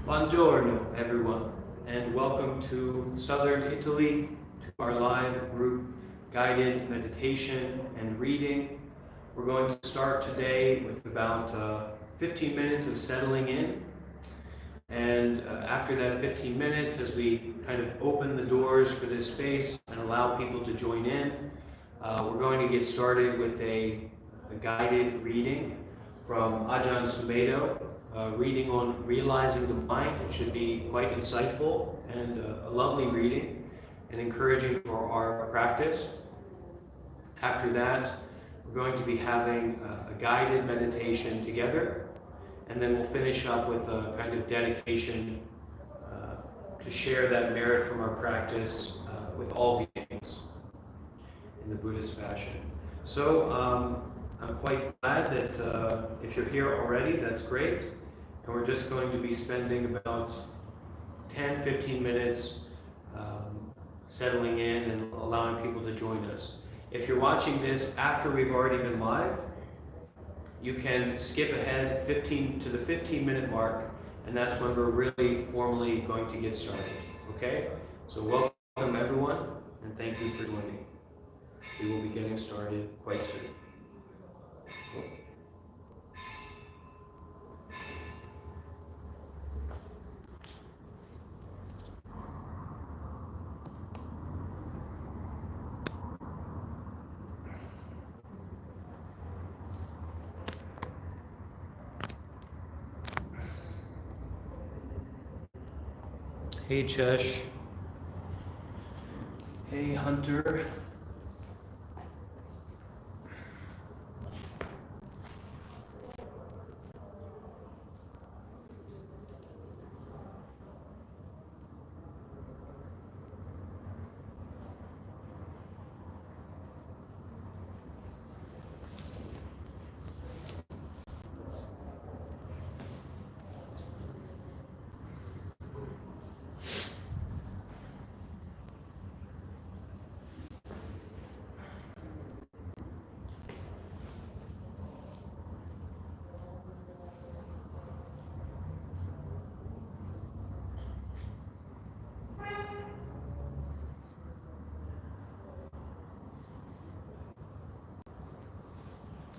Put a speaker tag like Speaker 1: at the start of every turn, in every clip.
Speaker 1: Buongiorno, everyone, and welcome to Southern Italy, to our live group guided meditation and reading. We're going to start today with about 15 minutes of settling in. And after that 15 minutes, as we kind of open the doors for this space and allow people to join in, we're going to get started with a guided reading from Ajahn Sumedho, reading on realizing the mind. It should be quite insightful and a lovely reading and encouraging for our practice. After that, we're going to be having a guided meditation together, and then we'll finish up with a kind of dedication to share that merit from our practice with all beings in the Buddhist fashion. So I'm quite glad that if you're here already, that's great. And we're just going to be spending about 10-15 minutes settling in and allowing people to join us. If you're watching this after we've already been live, you can skip ahead to the 15-minute mark, and that's when we're really formally going to get started. Okay? So welcome everyone, and thank you for joining. We will be getting started quite soon. Cool. Hey Chesh. Hey Hunter.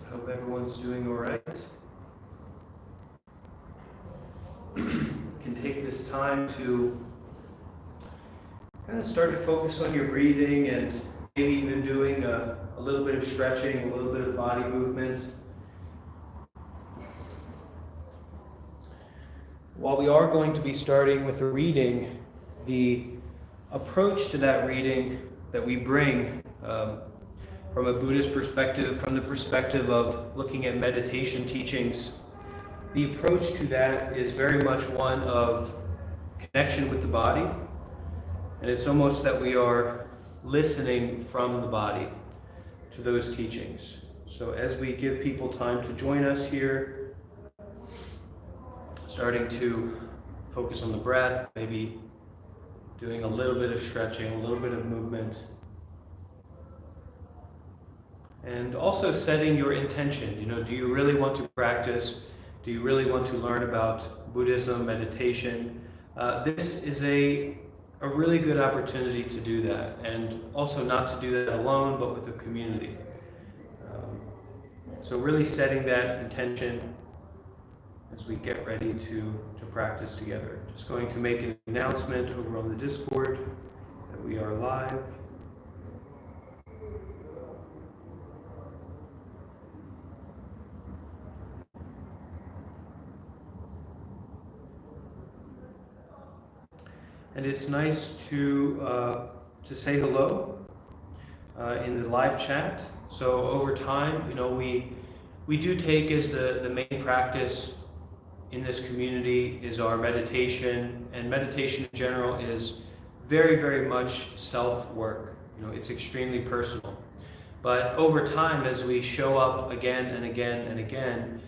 Speaker 1: Hope everyone's doing all right. Can take this time to kind of start to focus on your breathing and maybe even doing a little bit of stretching, a little bit of body movement. While we are going to be starting with a reading, the approach to that reading that we bring from a Buddhist perspective, from the perspective of looking at meditation teachings, the approach to that is very much one of connection with the body, and it's almost that we are listening from the body to those teachings. So as we give people time to join us here, starting to focus on the breath, maybe doing a little bit of stretching, a little bit of movement, and also setting your intention. Do you really want to practice? Do you really want to learn about Buddhism, meditation? This is a really good opportunity to do that, and also not to do that alone, but with a community. So really setting that intention as we get ready to practice together. Just going to make an announcement over on the Discord that we are live. And it's nice to say hello in the live chat. So over time, we do take as the main practice in this community is our meditation, and meditation in general is very, very much self-work. It's extremely personal. But over time, as we show up again and again and again,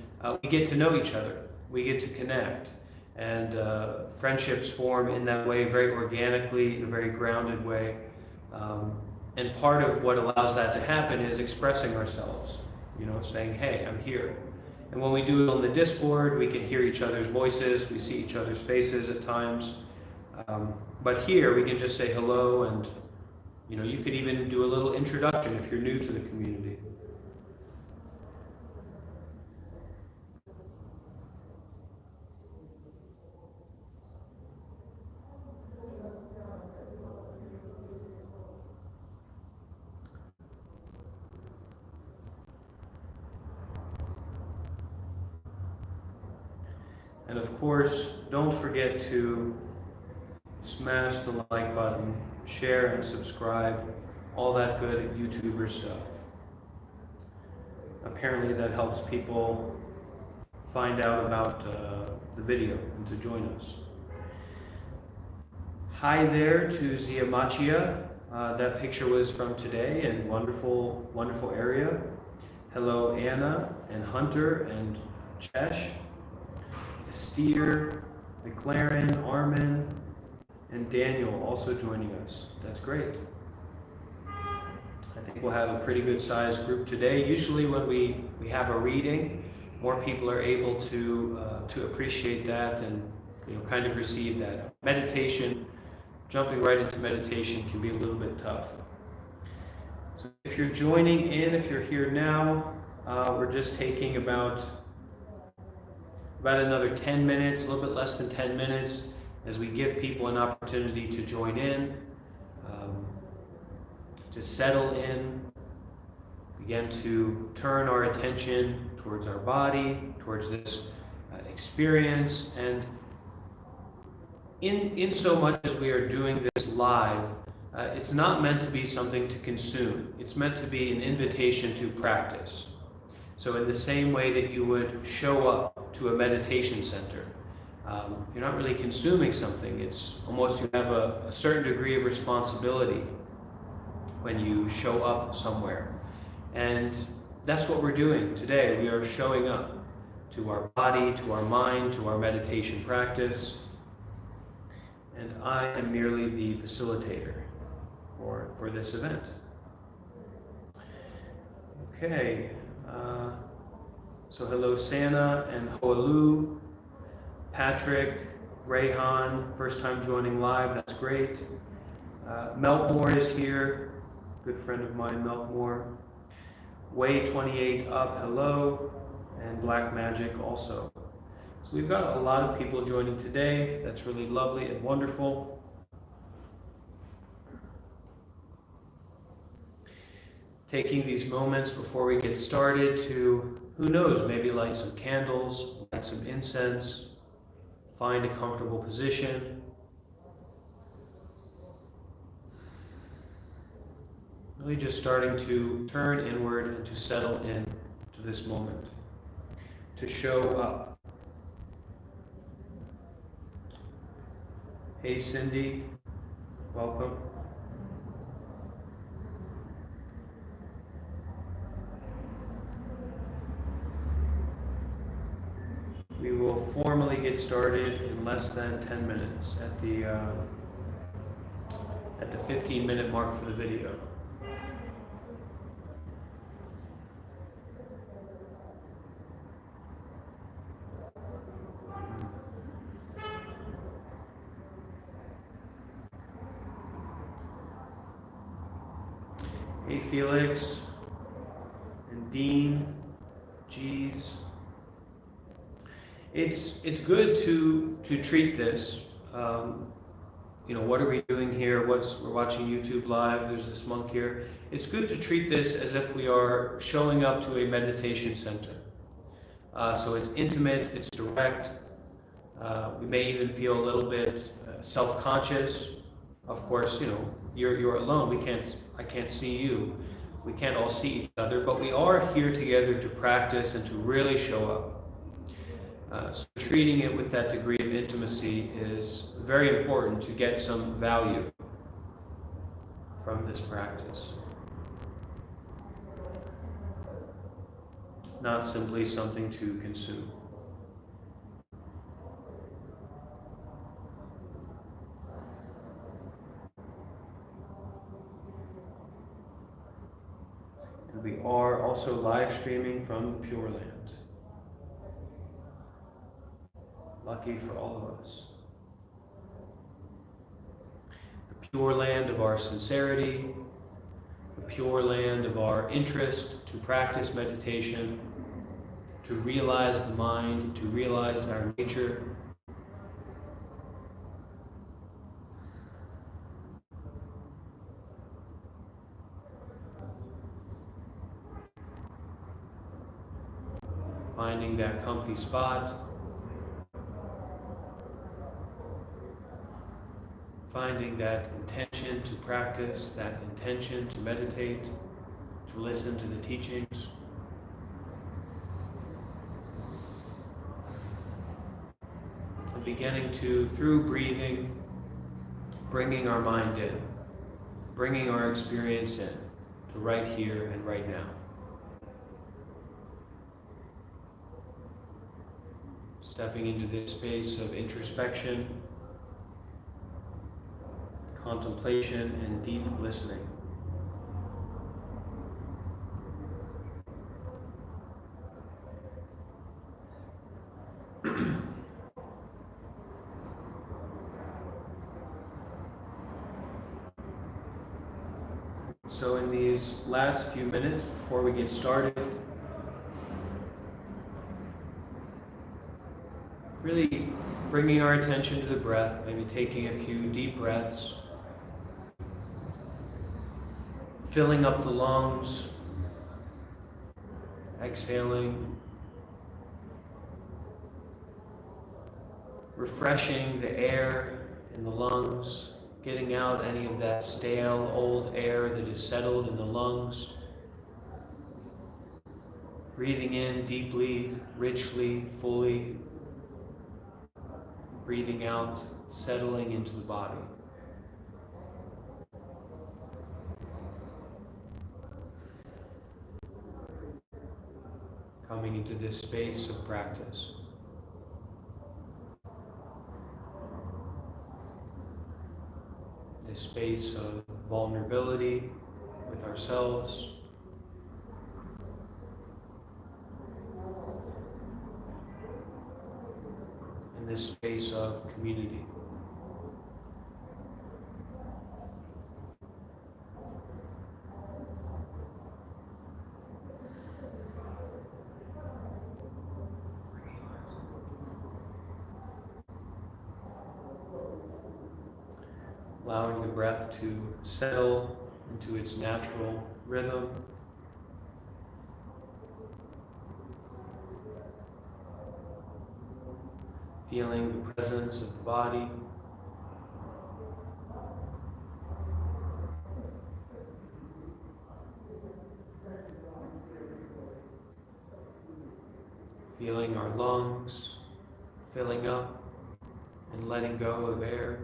Speaker 1: we get to know each other. We get to connect. And friendships form in that way very organically, in a very grounded way. And part of what allows that to happen is expressing ourselves, saying, hey, I'm here. And when we do it on the Discord, we can hear each other's voices, we see each other's faces at times. But here we can just say hello, and you could even do a little introduction if you're new to the community. And of course, don't forget to smash the like button, share and subscribe, all that good YouTuber stuff. Apparently that helps people find out about the video and to join us. Hi there to Ziamachia. That picture was from today, and wonderful, wonderful area. Hello Anna and Hunter and Chesh, Steer, McLaren, Armin, and Daniel also joining us. That's great. I think we'll have a pretty good sized group today. Usually when we have a reading, more people are able to appreciate that and kind of receive that. Meditation, jumping right into meditation can be a little bit tough. So if you're joining in, if you're here now, we're just taking about another 10 minutes, a little bit less than 10 minutes, as we give people an opportunity to join in, to settle in, begin to turn our attention towards our body, towards this experience. And in so much as we are doing this live, it's not meant to be something to consume. It's meant to be an invitation to practice. So in the same way that you would show up to a meditation center, you're not really consuming something. It's almost you have a certain degree of responsibility when you show up somewhere. And that's what we're doing today. We are showing up to our body, to our mind, to our meditation practice. And I am merely the facilitator for this event. Okay. So hello Sana and Hoalu, Patrick, Rayhan, first time joining live, that's great. Meltmore is here, good friend of mine, Meltmore. Way28 up, hello, and Black Magic also. So we've got a lot of people joining today, that's really lovely and wonderful. Taking these moments before we get started to, who knows, maybe light some candles, light some incense, find a comfortable position. Really just starting to turn inward and to settle in to this moment, to show up. Hey Cindy, welcome. We will formally get started in less than 10 minutes at the 15-minute mark for the video. Hey Felix and Dean, geez. It's good to treat this. What are we doing here? We're watching YouTube live. There's this monk here. It's good to treat this as if we are showing up to a meditation center. So it's intimate. It's direct. We may even feel a little bit self-conscious. Of course, you're alone. I can't see you. We can't all see each other, but we are here together to practice and to really show up. So treating it with that degree of intimacy is very important to get some value from this practice. Not simply something to consume. And we are also live streaming from the Pure Land. lucky for all of us. The pure land of our sincerity, the pure land of our interest to practice meditation, to realize the mind, to realize our nature. Finding that comfy spot, finding that intention to practice, that intention to meditate, to listen to the teachings. And beginning to, through breathing, bringing our mind in, bringing our experience in to right here and right now. Stepping into this space of introspection, contemplation, and deep listening. So in these last few minutes before we get started, really bringing our attention to the breath, maybe taking a few deep breaths, filling up the lungs, exhaling, refreshing the air in the lungs, getting out any of that stale, old air that is settled in the lungs. Breathing in deeply, richly, fully. Breathing out, settling into the body. Coming into this space of practice. This space of vulnerability with ourselves. And this space of community. Allowing the breath to settle into its natural rhythm. Feeling the presence of the body. Feeling our lungs filling up and letting go of air.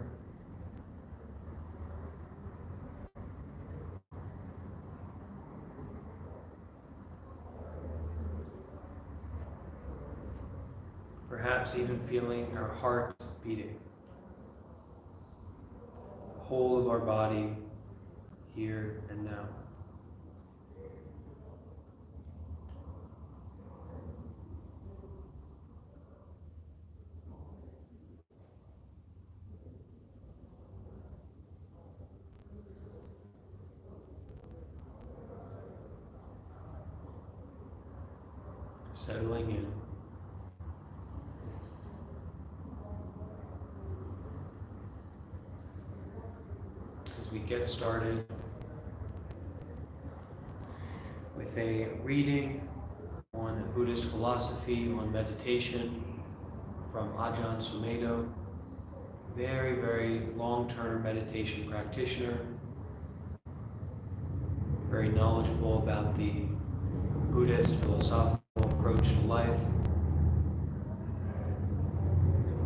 Speaker 1: Perhaps even feeling our heart beating. The whole of our body here and now. Settling in. As we get started with a reading on Buddhist philosophy, on meditation from Ajahn Sumedho, very, very long-term meditation practitioner, very knowledgeable about the Buddhist philosophical approach to life.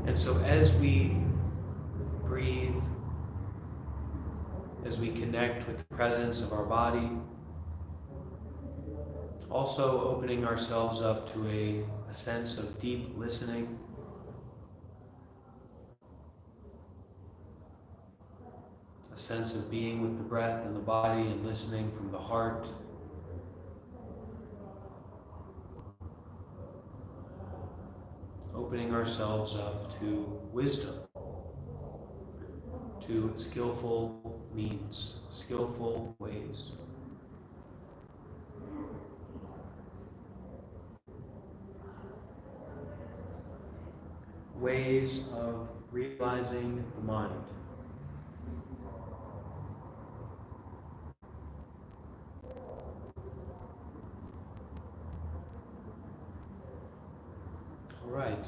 Speaker 1: And so as we breathe, as we connect with the presence of our body, also opening ourselves up to a sense of deep listening, a sense of being with the breath and the body and listening from the heart. opening ourselves up to wisdom, to skillful means, skillful ways. Ways of realizing the mind. All right.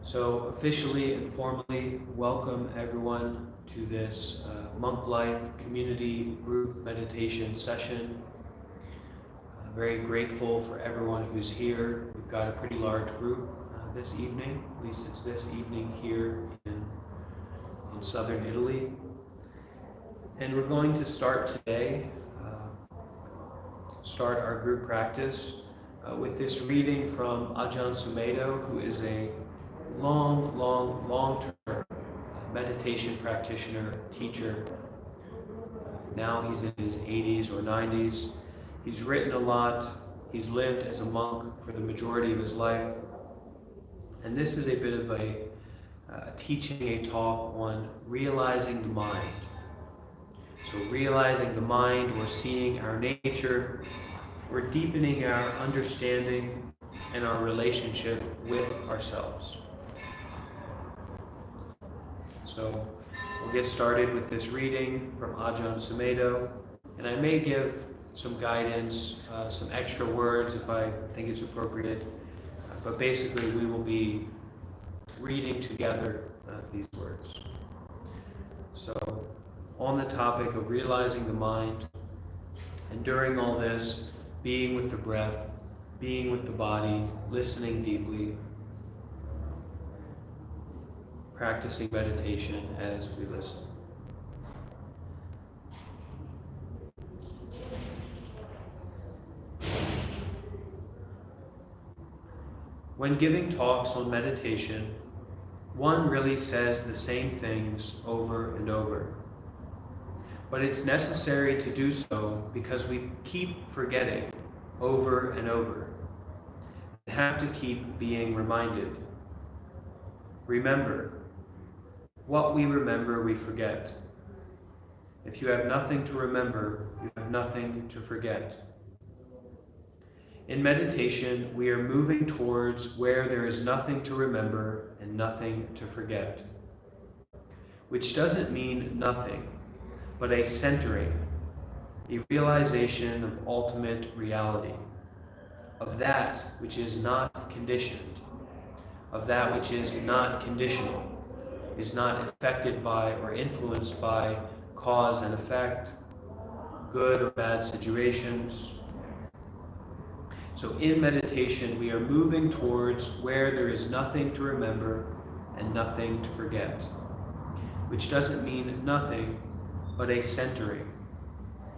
Speaker 1: So officially and formally welcome everyone to this Monk Life Community Group Meditation session. Very grateful for everyone who's here. We've got a pretty large group this evening, at least it's this evening here in southern Italy. And we're going to start today, start our group practice with this reading from Ajahn Sumedho, who is a long-term meditation practitioner, teacher. Now he's in his 80s or 90s. He's written a lot. He's lived as a monk for the majority of his life. And this is a bit of a teaching, a talk on realizing the mind. So realizing the mind, or seeing our nature, or deepening our understanding and our relationship with ourselves. So we'll get started with this reading from Ajahn Sumedho, and I may give some guidance, some extra words if I think it's appropriate. But basically, we will be reading together these words. So, on the topic of realizing the mind, and during all this, being with the breath, being with the body, listening deeply, practicing meditation as we listen. When giving talks on meditation, one really says the same things over and over. But it's necessary to do so because we keep forgetting over and over, and have to keep being reminded. Remember, what we remember, we forget. If you have nothing to remember, you have nothing to forget. In meditation, we are moving towards where there is nothing to remember and nothing to forget, which doesn't mean nothing, but a centering, a realization of ultimate reality, of that which is not conditioned, of that which is not conditional, is not affected by or influenced by cause and effect, good or bad situations. So in meditation, we are moving towards where there is nothing to remember and nothing to forget, which doesn't mean nothing, but a centering,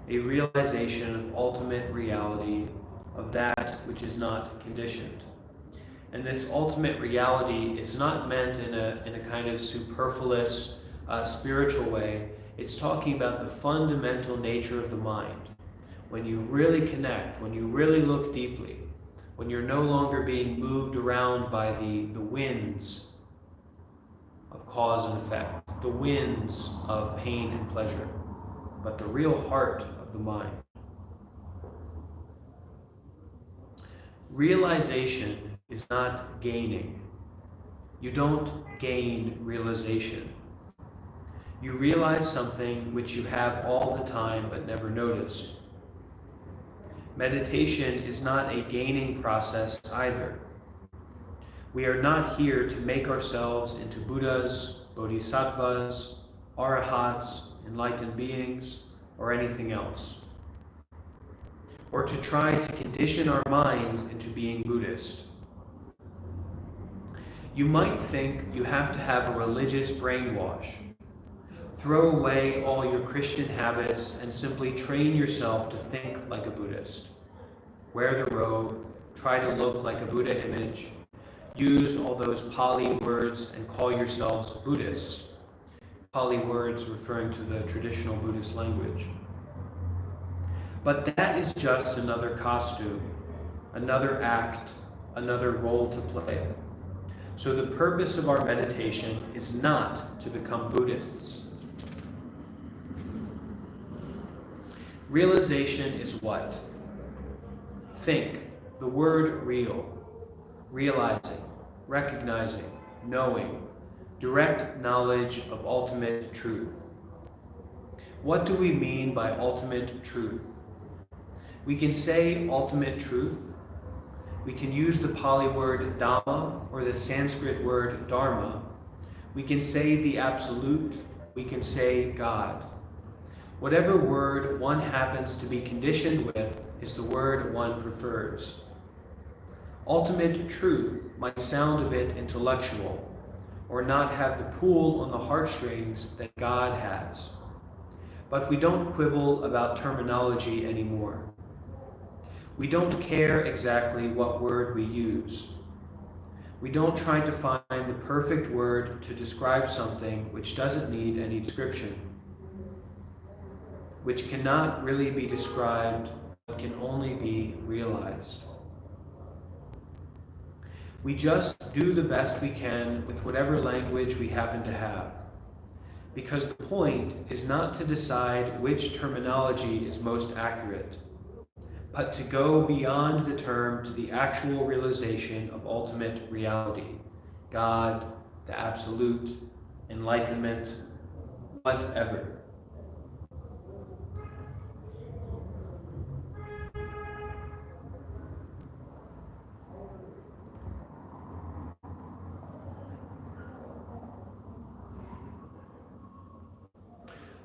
Speaker 1: a realization of ultimate reality, of that which is not conditioned. And this ultimate reality is not meant in a kind of superfluous spiritual way. It's talking about the fundamental nature of the mind. When you really connect, when you really look deeply, when you're no longer being moved around by the winds of cause and effect, the winds of pain and pleasure, but the real heart of the mind. Realization is not gaining. You don't gain realization. You realize something which you have all the time but never notice. Meditation is not a gaining process either. We are not here to make ourselves into Buddhas, Bodhisattvas, Arahats, enlightened beings, or anything else, or to try to condition our minds into being Buddhist. You might think you have to have a religious brainwash. Throw away all your Christian habits and simply train yourself to think like a Buddhist. Wear the robe, try to look like a Buddha image, use all those Pali words and call yourselves Buddhists. Pali words referring to the traditional Buddhist language. But that is just another costume, another act, another role to play. So the purpose of our meditation is not to become Buddhists. Realization is what? Think, the word real, realizing, recognizing, knowing, direct knowledge of ultimate truth. What do we mean by ultimate truth? We can say ultimate truth. We can use the Pali word Dhamma or the Sanskrit word Dharma. We can say the absolute. We can say God. Whatever word one happens to be conditioned with is the word one prefers. Ultimate truth might sound a bit intellectual or not have the pull on the heartstrings that God has. But we don't quibble about terminology anymore. We don't care exactly what word we use. We don't try to find the perfect word to describe something which doesn't need any description, which cannot really be described, but can only be realized. We just do the best we can with whatever language we happen to have, because the point is not to decide which terminology is most accurate, but to go beyond the term to the actual realization of ultimate reality, God, the absolute, enlightenment, whatever.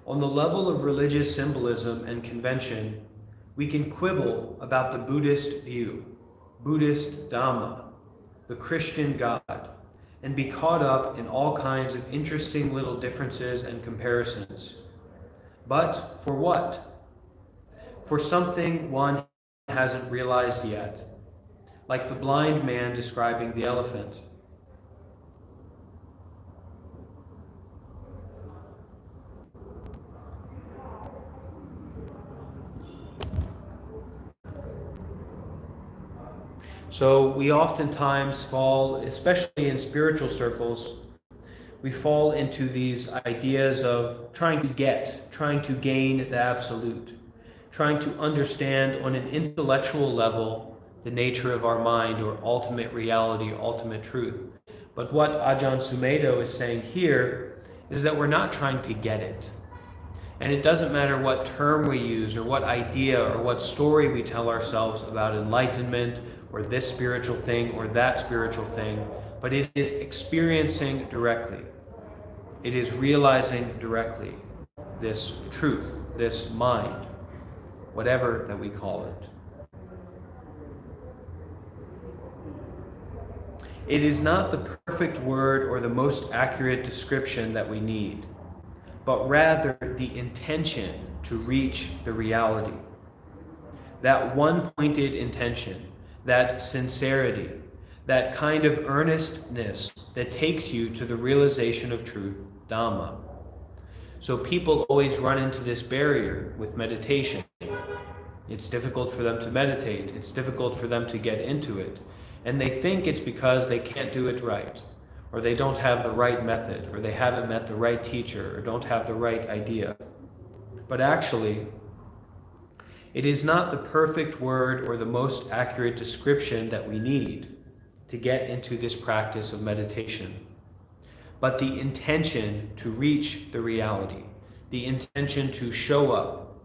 Speaker 1: On the level of religious symbolism and convention, we can quibble about the Buddhist view, Buddhist Dhamma, the Christian God, and be caught up in all kinds of interesting little differences and comparisons. But for what? For something one hasn't realized yet, like the blind man describing the elephant. So we oftentimes fall, especially in spiritual circles, we fall into these ideas of trying to gain the absolute, trying to understand on an intellectual level the nature of our mind or ultimate reality, ultimate truth. But what Ajahn Sumedho is saying here is that we're not trying to get it. And it doesn't matter what term we use or what idea or what story we tell ourselves about enlightenment or this spiritual thing or that spiritual thing, but it is experiencing directly. It is realizing directly this truth, this mind, whatever that we call it. It is not the perfect word or the most accurate description that we need, but rather the intention to reach the reality. That one-pointed intention, that sincerity, that kind of earnestness that takes you to the realization of truth, Dhamma. So people always run into this barrier with meditation. It's difficult for them to meditate. It's difficult for them to get into it. And they think it's because they can't do it right, or they don't have the right method, or they haven't met the right teacher, or don't have the right idea. But actually, it is not the perfect word or the most accurate description that we need to get into this practice of meditation, but the intention to reach the reality, the intention to show up.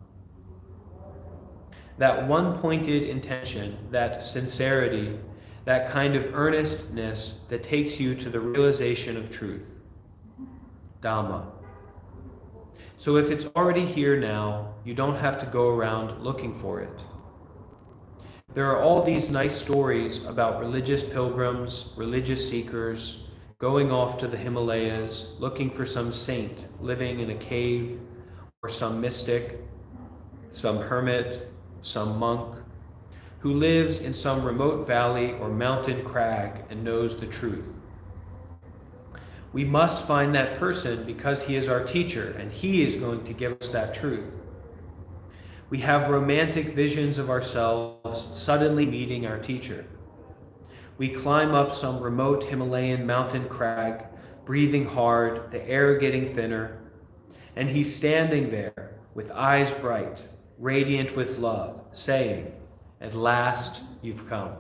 Speaker 1: That one-pointed intention, that sincerity, that kind of earnestness that takes you to the realization of truth, Dhamma. So if it's already here now, you don't have to go around looking for it. There are all these nice stories about religious pilgrims, religious seekers, going off to the Himalayas, looking for some saint living in a cave, or some mystic, some hermit, some monk, who lives in some remote valley or mountain crag and knows the truth. We must find that person because he is our teacher and he is going to give us that truth. We have romantic visions of ourselves suddenly meeting our teacher. We climb up some remote Himalayan mountain crag, breathing hard, the air getting thinner, and he's standing there with eyes bright, radiant with love, saying, "At last you've come."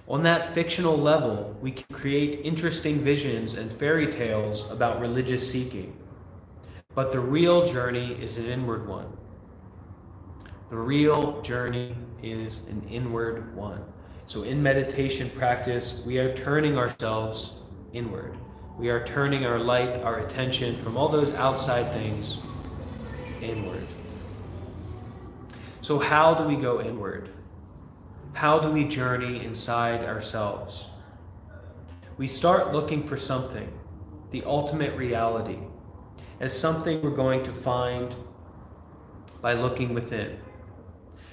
Speaker 1: On that fictional level, we can create interesting visions and fairy tales about religious seeking. But the real journey is an inward one. The real journey is an inward one. So in meditation practice, we are turning ourselves inward. We are turning our light, our attention from all those outside things inward. So how do we go inward? How do we journey inside ourselves? We start looking for something, the ultimate reality, as something we're going to find by looking within.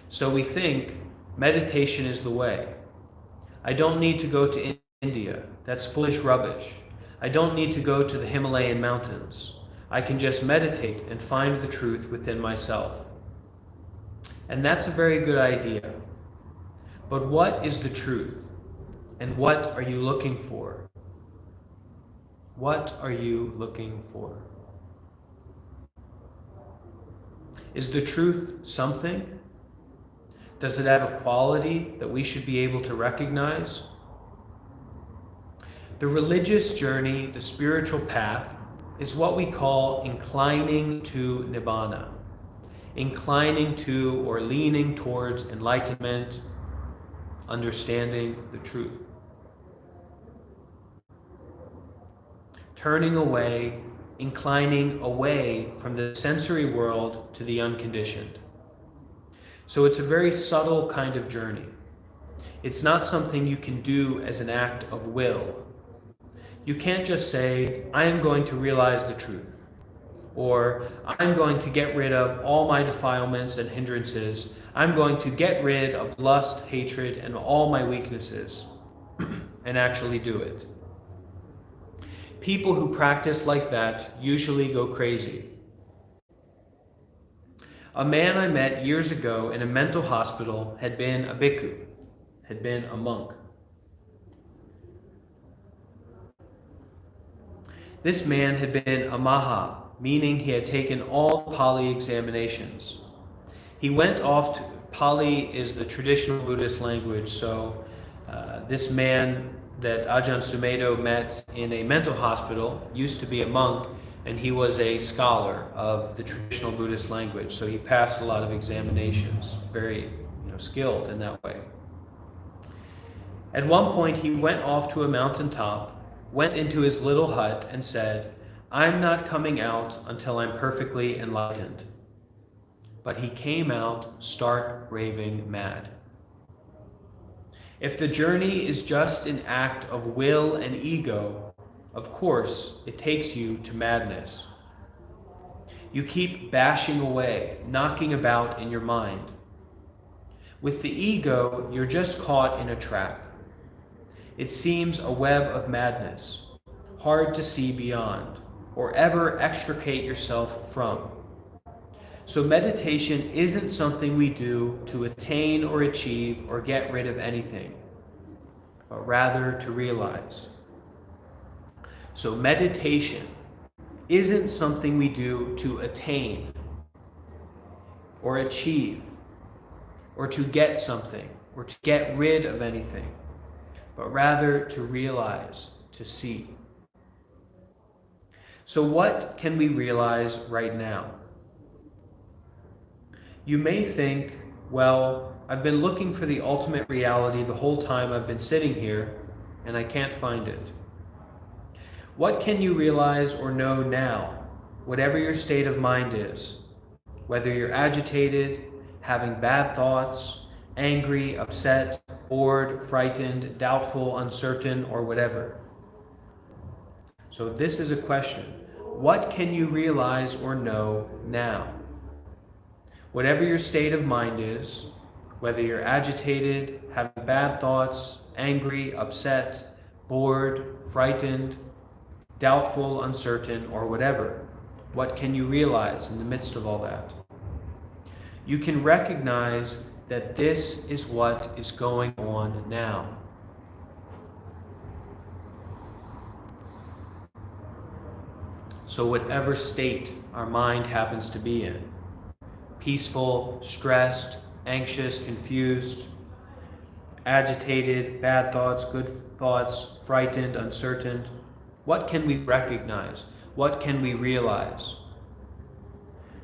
Speaker 1: So we think meditation is the way. I don't need to go to India. That's foolish rubbish. I don't need to go to the Himalayan mountains. I can just meditate and find the truth within myself. And that's a very good idea. But what is the truth? And what are you looking for? What are you looking for? Is the truth something? Does it have a quality that we should be able to recognize? The religious journey, the spiritual path, is what we call inclining to nibbana, inclining to or leaning towards enlightenment, understanding the truth. Turning away, inclining away from the sensory world to the unconditioned. So it's a very subtle kind of journey. It's not something you can do as an act of will. You can't just say, I am going to realize the truth, or I'm going to get rid of all my defilements and hindrances. I'm going to get rid of lust, hatred, and all my weaknesses, and actually do it. People who practice like that usually go crazy. A man I met years ago in a mental hospital had been a bhikkhu, had been a monk. This man had been a maha, meaning he had taken all Pali examinations. He went off to, Pali is the traditional Buddhist language, so this man that Ajahn Sumedho met in a mental hospital used to be a monk, and he was a scholar of the traditional Buddhist language, so he passed a lot of examinations, very skilled in that way. At one point, he went off to a mountaintop, went into his little hut, and said, "I'm not coming out until I'm perfectly enlightened." But he came out stark raving mad. If the journey is just an act of will and ego, of course, it takes you to madness. You keep bashing away, knocking about in your mind. With the ego, you're just caught in a trap. It seems a web of madness, hard to see beyond, or ever extricate yourself from. So meditation isn't something we do to attain or achieve or get rid of anything, but rather to realize. So meditation isn't something we do to attain or achieve or to get something or to get rid of anything, but rather to realize, to see. So what can we realize right now? You may think, well, I've been looking for the ultimate reality the whole time I've been sitting here, and I can't find it. What can you realize or know now, whatever your state of mind is? Whether you're agitated, having bad thoughts, angry, upset, bored, frightened, doubtful, uncertain, or whatever. So this is a question. What can you realize or know now? Whatever your state of mind is, whether you're agitated, having bad thoughts, angry, upset, bored, frightened, doubtful, uncertain, or whatever, what can you realize in the midst of all that? You can recognize that this is what is going on now. So whatever state our mind happens to be in, peaceful, stressed, anxious, confused, agitated, bad thoughts, good thoughts, frightened, uncertain, what can we recognize? What can we realize?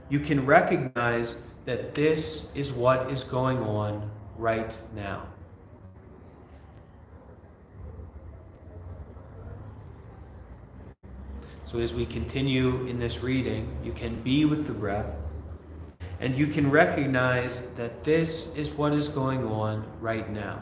Speaker 1: You can recognize that this is what is going on right now. So as we continue in this reading, you can be with the breath, and you can recognize that this is what is going on right now.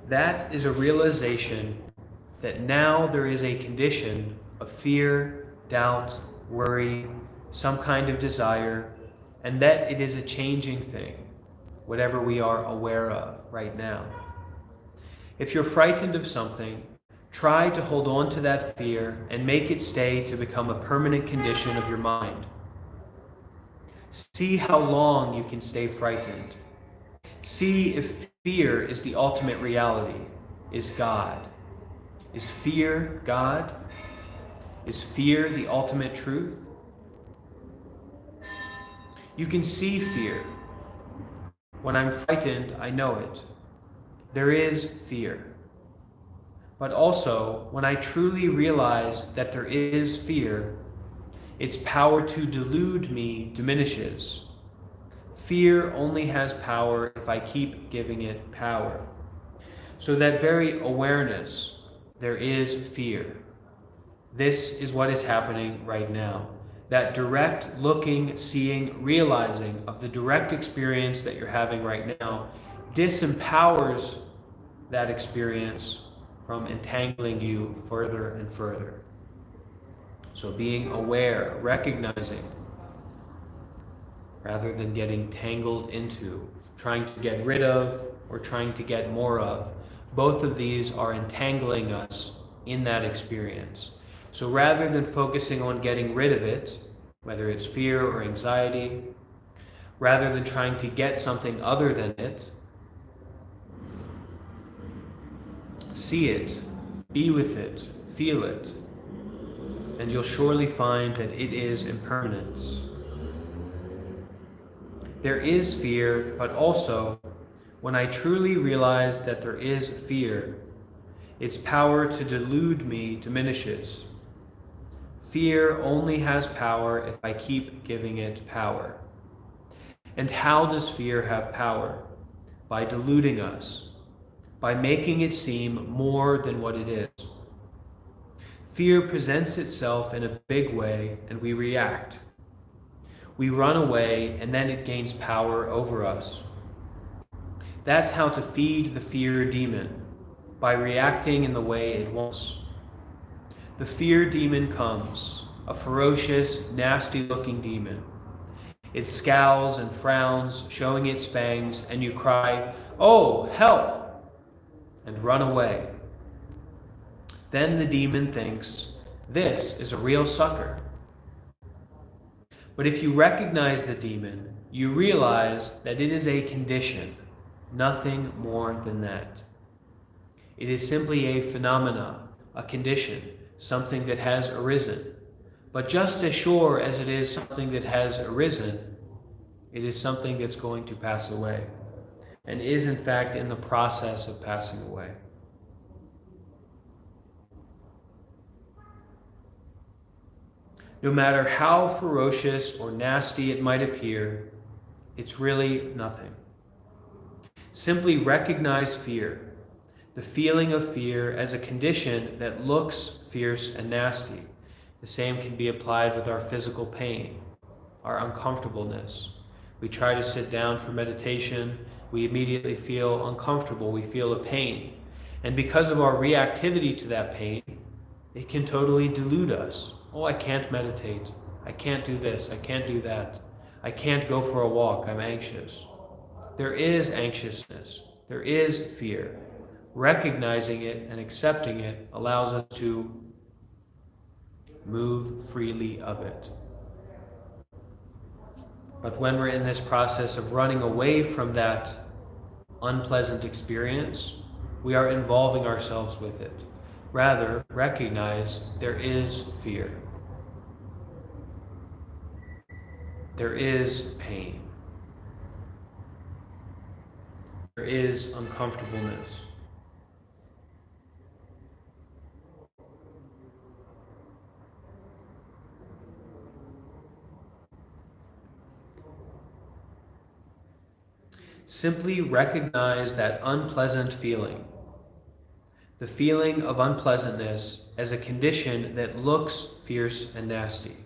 Speaker 1: That is a realization that now there is a condition of fear, doubt, worry, some kind of desire, and that it is a changing thing, whatever we are aware of right now. If you're frightened of something, try to hold on to that fear and make it stay to become a permanent condition of your mind. See how long you can stay frightened. See if fear is the ultimate reality, is God. Is fear God? Is fear the ultimate truth? You can see fear. When I'm frightened, I know it. There is fear. But also, when I truly realize that there is fear, its power to delude me diminishes. Fear only has power if I keep giving it power. So that very awareness, there is fear. This is what is happening right now. That direct looking, seeing, realizing of the direct experience that you're having right now disempowers that experience from entangling you further and further. So being aware, recognizing, rather than getting tangled into, trying to get rid of or trying to get more of. Both of these are entangling us in that experience. So rather than focusing on getting rid of it, whether it's fear or anxiety, rather than trying to get something other than it, see it, be with it, feel it, and you'll surely find that it is impermanence. There is fear, but also, when I truly realize that there is fear, its power to delude me diminishes. Fear only has power if I keep giving it power. And how does fear have power? By deluding us, by making it seem more than what it is. Fear presents itself in a big way, and we react. We run away, and then it gains power over us. That's how to feed the fear demon, by reacting in the way it wants. The fear demon comes, a ferocious, nasty-looking demon. It scowls and frowns, showing its fangs, and you cry, "Oh, help!" and run away. Then the demon thinks, this is a real sucker. But if you recognize the demon, you realize that it is a condition, nothing more than that. It is simply a phenomena, a condition, something that has arisen. But just as sure as it is something that has arisen, it is something that's going to pass away, and is in fact in the process of passing away. No matter how ferocious or nasty it might appear, it's really nothing. Simply recognize fear, the feeling of fear, as a condition that looks fierce and nasty. The same can be applied with our physical pain, our uncomfortableness. We try to sit down for meditation, we immediately feel uncomfortable, we feel a pain. And because of our reactivity to that pain, it can totally delude us. Oh, I can't meditate. I can't do this. I can't do that. I can't go for a walk. I'm anxious. There is anxiousness. There is fear. Recognizing it and accepting it allows us to move freely of it. But when we're in this process of running away from that unpleasant experience, we are involving ourselves with it. Rather, recognize there is fear. There is pain. There is uncomfortableness. Simply recognize that unpleasant feeling, the feeling of unpleasantness, as a condition that looks fierce and nasty.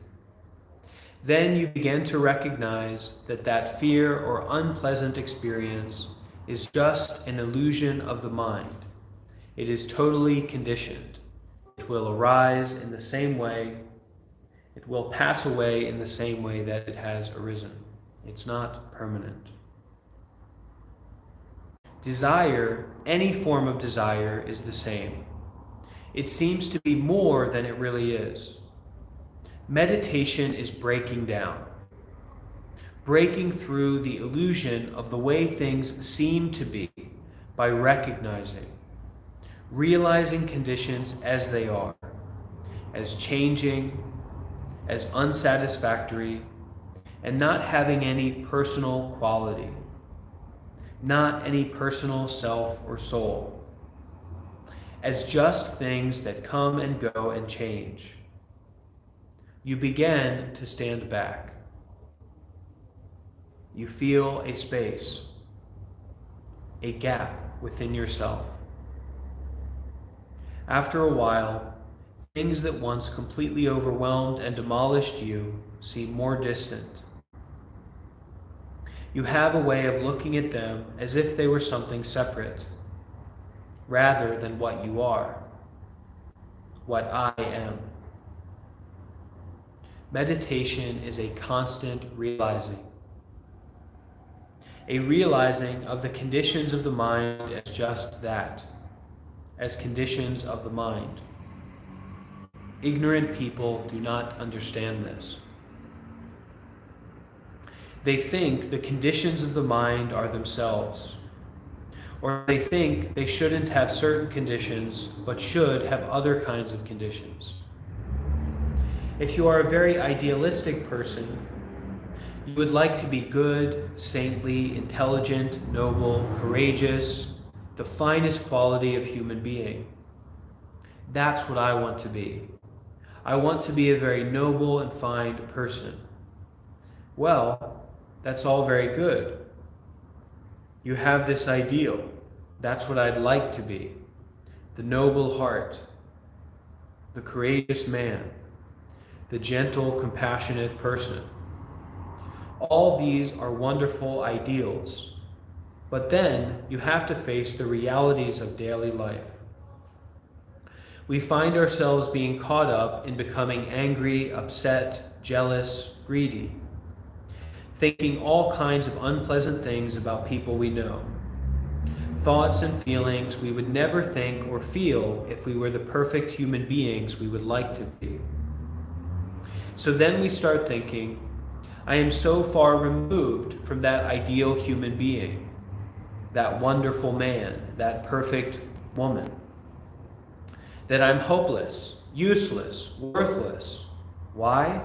Speaker 1: Then you begin to recognize that that fear or unpleasant experience is just an illusion of the mind. It is totally conditioned. It will arise in the same way. It will pass away in the same way that it has arisen. It's not permanent. Desire, any form of desire, is the same. It seems to be more than it really is. Meditation is breaking down, breaking through the illusion of the way things seem to be by recognizing, realizing conditions as they are, as changing, as unsatisfactory, and not having any personal quality, not any personal self or soul, as just things that come and go and change. You begin to stand back. You feel a space, a gap within yourself. After a while, things that once completely overwhelmed and demolished you seem more distant. You have a way of looking at them as if they were something separate, rather than what you are, what I am. Meditation is a constant realizing. A realizing of the conditions of the mind as just that, as conditions of the mind. Ignorant people do not understand this. They think the conditions of the mind are themselves, or they think they shouldn't have certain conditions, but should have other kinds of conditions. If you are a very idealistic person, you would like to be good, saintly, intelligent, noble, courageous, the finest quality of human being. That's what I want to be. I want to be a very noble and fine person. Well, that's all very good. You have this ideal. That's what I'd like to be. The noble heart, the courageous man, the gentle, compassionate person. All these are wonderful ideals, but then you have to face the realities of daily life. We find ourselves being caught up in becoming angry, upset, jealous, greedy, thinking all kinds of unpleasant things about people we know, thoughts and feelings we would never think or feel if we were the perfect human beings we would like to be. So then we start thinking, I am so far removed from that ideal human being, that wonderful man, that perfect woman, that I'm hopeless, useless, worthless. Why?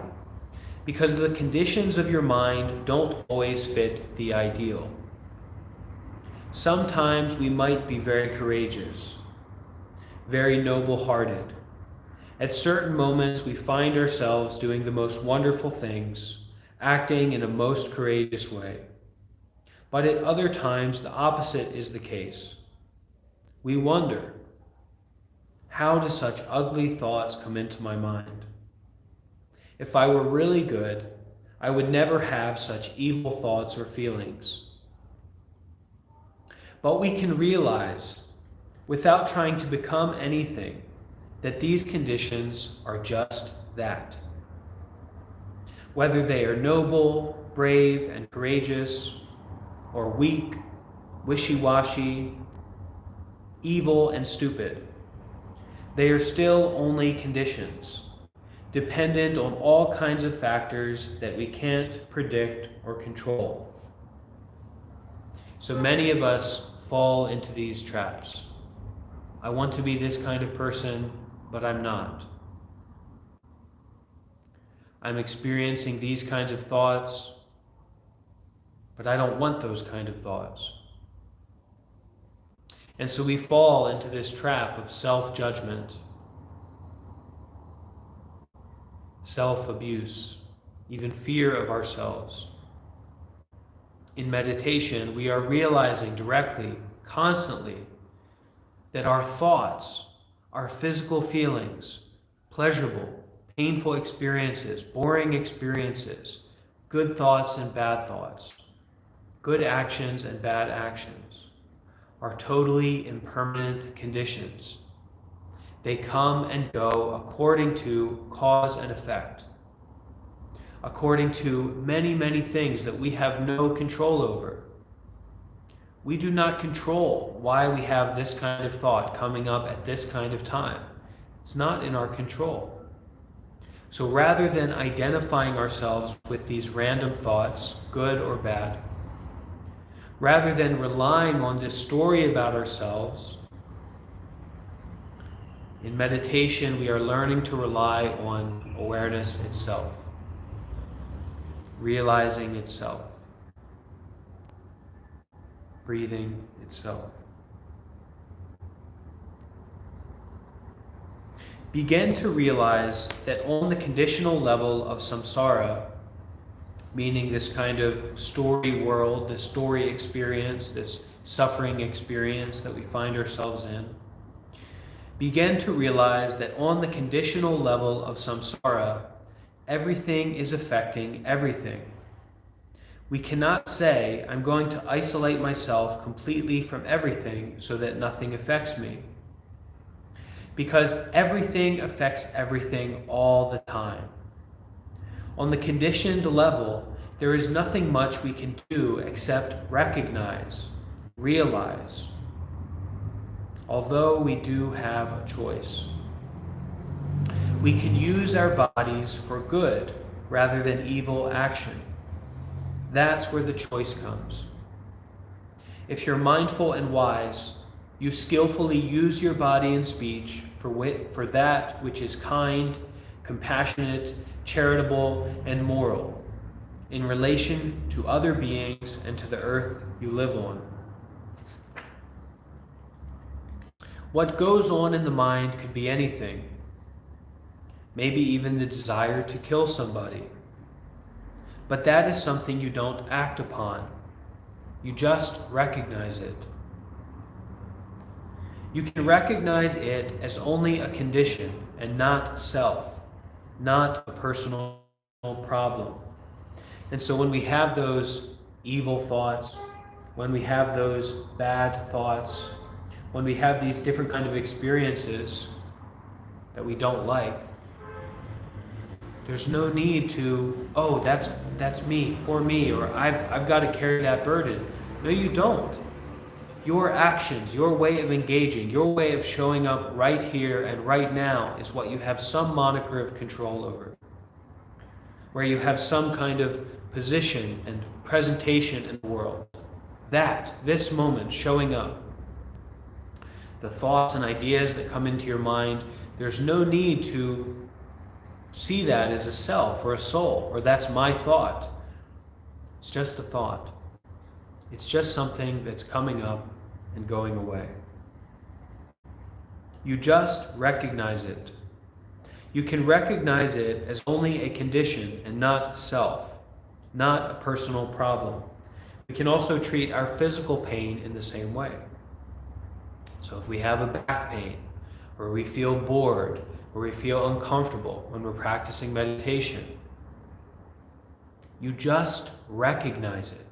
Speaker 1: Because the conditions of your mind don't always fit the ideal. Sometimes we might be very courageous, very noble-hearted. At certain moments, we find ourselves doing the most wonderful things, acting in a most courageous way. But at other times, the opposite is the case. We wonder, how do such ugly thoughts come into my mind? If I were really good, I would never have such evil thoughts or feelings. But we can realize, without trying to become anything, that these conditions are just that. Whether they are noble, brave, and courageous, or weak, wishy-washy, evil, and stupid. They are still only conditions, dependent on all kinds of factors that we can't predict or control. So many of us fall into these traps. I want to be this kind of person, but I'm not. I'm experiencing these kinds of thoughts, but I don't want those kind of thoughts. And so we fall into this trap of self-judgment, self-abuse, even fear of ourselves. In meditation, we are realizing directly, constantly, that our thoughts, our physical feelings, pleasurable, painful experiences, boring experiences, good thoughts and bad thoughts, good actions and bad actions, are totally impermanent conditions. They come and go according to cause and effect, according to many, many things that we have no control over. We do not control why we have this kind of thought coming up at this kind of time. It's not in our control. So rather than identifying ourselves with these random thoughts, good or bad, rather than relying on this story about ourselves, in meditation we are learning to rely on awareness itself, realizing itself, breathing itself. Begin to realize that on the conditional level of samsara, meaning this kind of story world, this story experience, this suffering experience that we find ourselves in, begin to realize that on the conditional level of samsara, everything is affecting everything. We cannot say, I'm going to isolate myself completely from everything so that nothing affects me. Because everything affects everything all the time. On the conditioned level, there is nothing much we can do except recognize, realize, although we do have a choice. We can use our bodies for good rather than evil action. That's where the choice comes. If you're mindful and wise, you skillfully use your body and speech for that which is kind, compassionate, charitable, and moral in relation to other beings and to the earth you live on. What goes on in the mind could be anything, maybe even the desire to kill somebody. But that is something you don't act upon. You just recognize it. You can recognize it as only a condition and not self, not a personal problem. And so when we have those evil thoughts, when we have those bad thoughts, when we have these different kind of experiences that we don't like, there's no need to, oh, that's me, poor me, or I've got to carry that burden. No, you don't. Your actions, your way of engaging, your way of showing up right here and right now is what you have some moniker of control over, where you have some kind of position and presentation in the world. This moment, showing up, the thoughts and ideas that come into your mind, there's no need to see that as a self or a soul, or that's my thought. It's just a thought. It's just something that's coming up and going away. You just recognize it. You can recognize it as only a condition and not self, not a personal problem. We can also treat our physical pain in the same way. So if we have a back pain, or we feel bored, or we feel uncomfortable when we're practicing meditation, you just recognize it.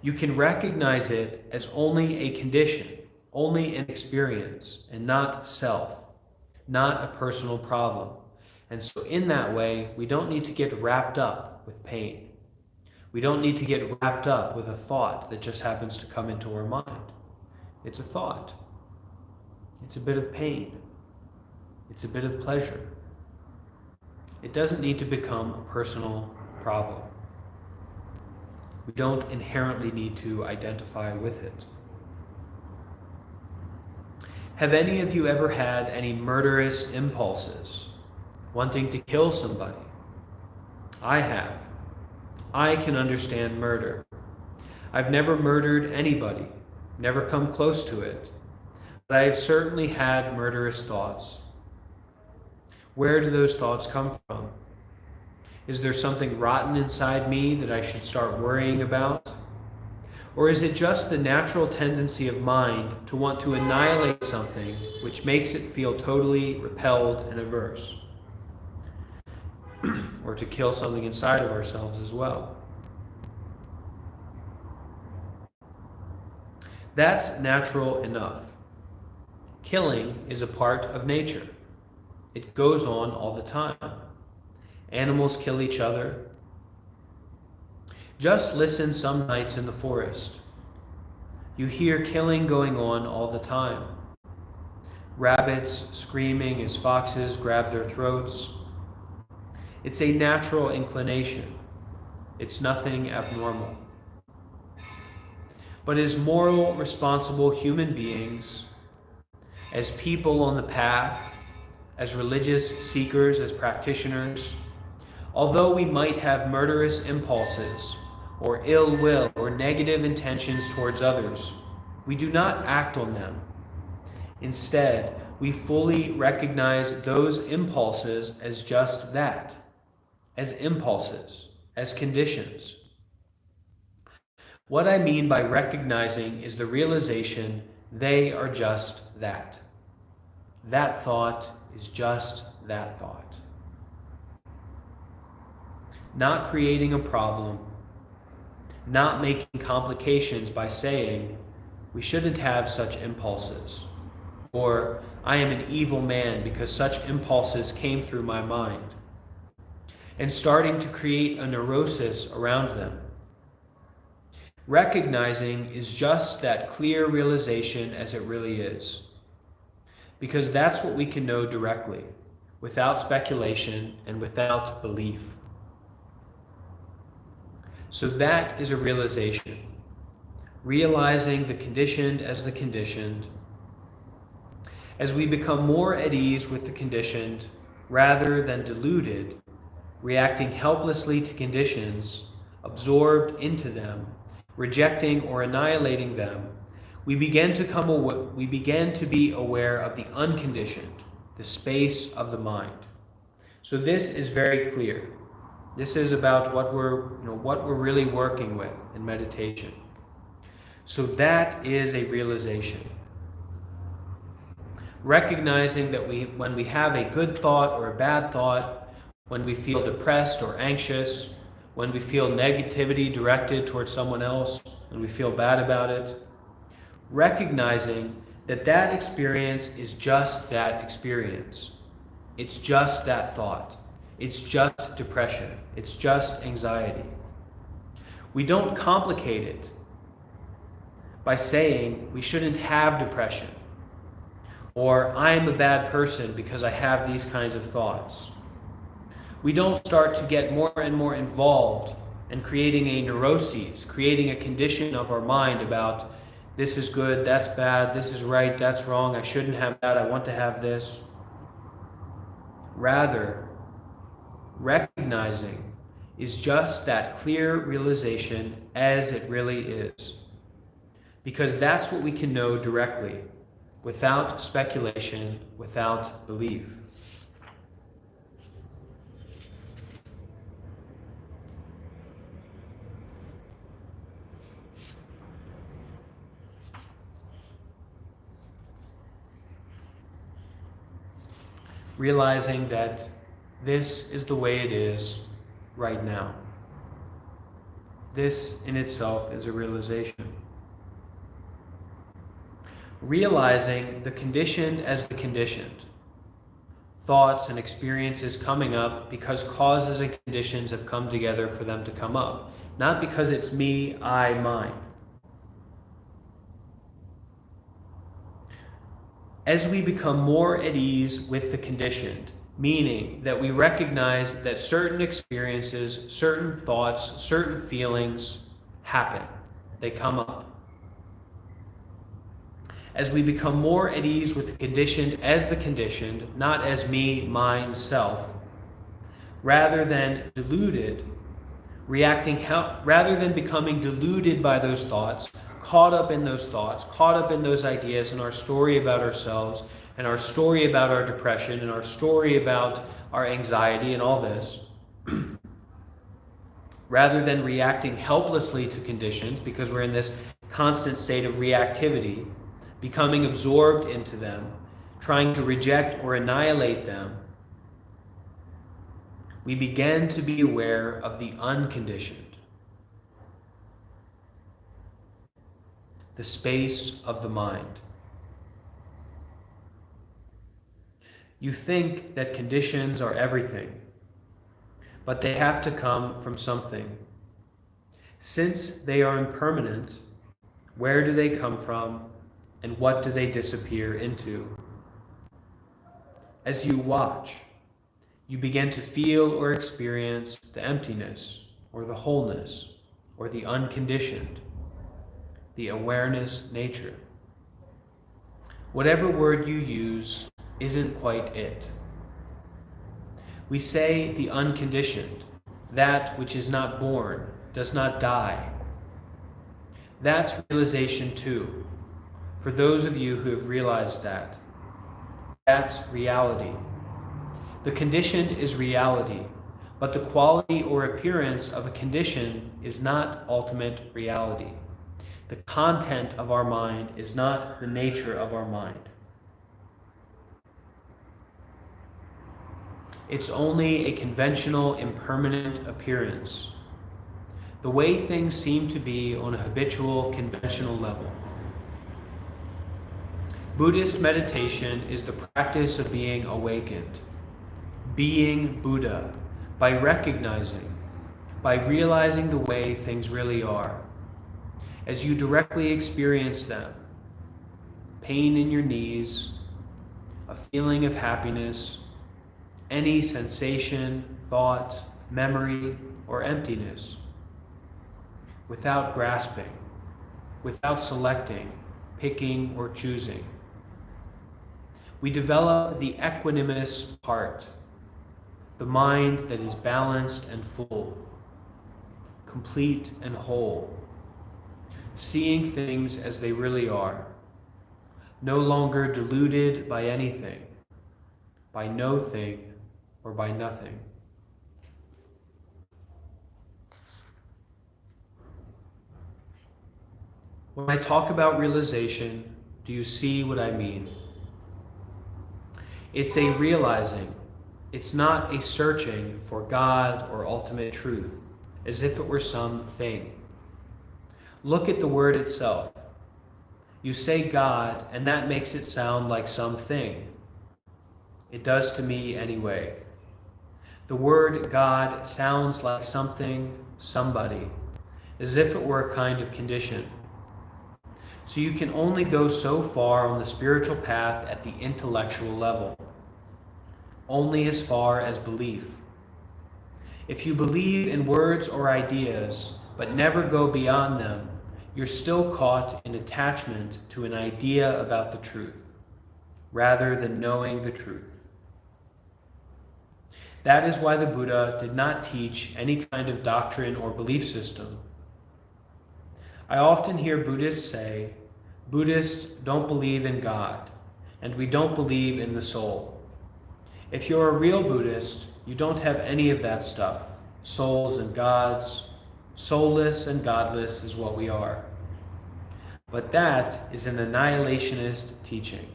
Speaker 1: You can recognize it as only a condition, only an experience, and not self, not a personal problem. And so in that way, we don't need to get wrapped up with pain. We don't need to get wrapped up with a thought that just happens to come into our mind. It's a thought. It's a bit of pain. It's a bit of pleasure. It doesn't need to become a personal problem. We don't inherently need to identify with it. Have any of you ever had any murderous impulses, wanting to kill somebody? I have. I can understand murder. I've never murdered anybody, never come close to it, but I have certainly had murderous thoughts. Where do those thoughts come from? Is there something rotten inside me that I should start worrying about? Or is it just the natural tendency of mind to want to annihilate something which makes it feel totally repelled and averse? Or to kill something inside of ourselves as well? That's natural enough. Killing is a part of nature. It goes on all the time. Animals kill each other. Just listen some nights in the forest. You hear killing going on all the time. Rabbits screaming as foxes grab their throats. It's a natural inclination. It's nothing abnormal. But as moral, responsible human beings, as people on the path, as religious seekers, as practitioners, although we might have murderous impulses, or ill will, or negative intentions towards others, we do not act on them. Instead, we fully recognize those impulses as just that, as impulses, as conditions. What I mean by recognizing is the realization they are just that. That thought is just that thought. Not creating a problem, not making complications by saying, we shouldn't have such impulses, or I am an evil man because such impulses came through my mind, and starting to create a neurosis around them. Recognizing is just that clear realization as it really is, because that's what we can know directly, without speculation and without belief. So that is a realization, realizing the conditioned as the conditioned. As we become more at ease with the conditioned, rather than deluded, reacting helplessly to conditions, absorbed into them, rejecting or annihilating them, we begin to be aware of the unconditioned, the space of the mind. So this is very clear. This is about what we're really working with in meditation. So that is a realization. Recognizing that when we have a good thought or a bad thought, when we feel depressed or anxious, when we feel negativity directed towards someone else, and we feel bad about it, recognizing that that experience is just that experience. It's just that thought. It's just depression. It's just anxiety. We don't complicate it by saying we shouldn't have depression, or I am a bad person because I have these kinds of thoughts. We don't start to get more and more involved in creating a neuroses, creating a condition of our mind about this is good, that's bad, this is right, that's wrong, I shouldn't have that, I want to have this. Rather, recognizing is just that clear realization as it really is. Because that's what we can know directly, without speculation, without belief. Realizing that this is the way it is right now. This in itself is a realization. Realizing the conditioned as the conditioned. Thoughts and experiences coming up because causes and conditions have come together for them to come up. Not because it's me, I, mine. As we become more at ease with the conditioned, meaning that we recognize that certain experiences, certain thoughts, certain feelings happen, they come up. As we become more at ease with the conditioned as the conditioned, not as me, mine, self, rather than deluded, rather than becoming deluded by those thoughts, caught up in those thoughts, caught up in those ideas and our story about ourselves and our story about our depression and our story about our anxiety and all this, rather than reacting helplessly to conditions because we're in this constant state of reactivity, becoming absorbed into them, trying to reject or annihilate them, we begin to be aware of the unconditioned, the space of the mind. You think that conditions are everything, but they have to come from something. Since they are impermanent, where do they come from and what do they disappear into? As you watch, you begin to feel or experience the emptiness or the wholeness or the unconditioned, the awareness nature. Whatever word you use isn't quite it. We say the unconditioned, that which is not born, does not die. That's realization too. For those of you who have realized that, that's reality. The conditioned is reality, but the quality or appearance of a condition is not ultimate reality. The content of our mind is not the nature of our mind. It's only a conventional, impermanent appearance, the way things seem to be on a habitual, conventional level. Buddhist meditation is the practice of being awakened, being Buddha, by recognizing, by realizing the way things really are. As you directly experience them, pain in your knees, a feeling of happiness, any sensation, thought, memory, or emptiness, without grasping, without selecting, picking, or choosing. We develop the equanimous heart, the mind that is balanced and full, complete and whole, seeing things as they really are, no longer deluded by anything, by no thing, or by nothing. When I talk about realization, do you see what I mean? It's a realizing. It's not a searching for God or ultimate truth, as if it were something. Look at the word itself. You say God, and that makes it sound like something. It does to me anyway. The word God sounds like something, somebody, as if it were a kind of condition. So you can only go so far on the spiritual path at the intellectual level, only as far as belief. If you believe in words or ideas, but never go beyond them, you're still caught in attachment to an idea about the truth, rather than knowing the truth. That is why the Buddha did not teach any kind of doctrine or belief system. I often hear Buddhists say, Buddhists don't believe in God, and we don't believe in the soul. If you're a real Buddhist, you don't have any of that stuff. Souls and gods, soulless and godless is what we are. But that is an annihilationist teaching.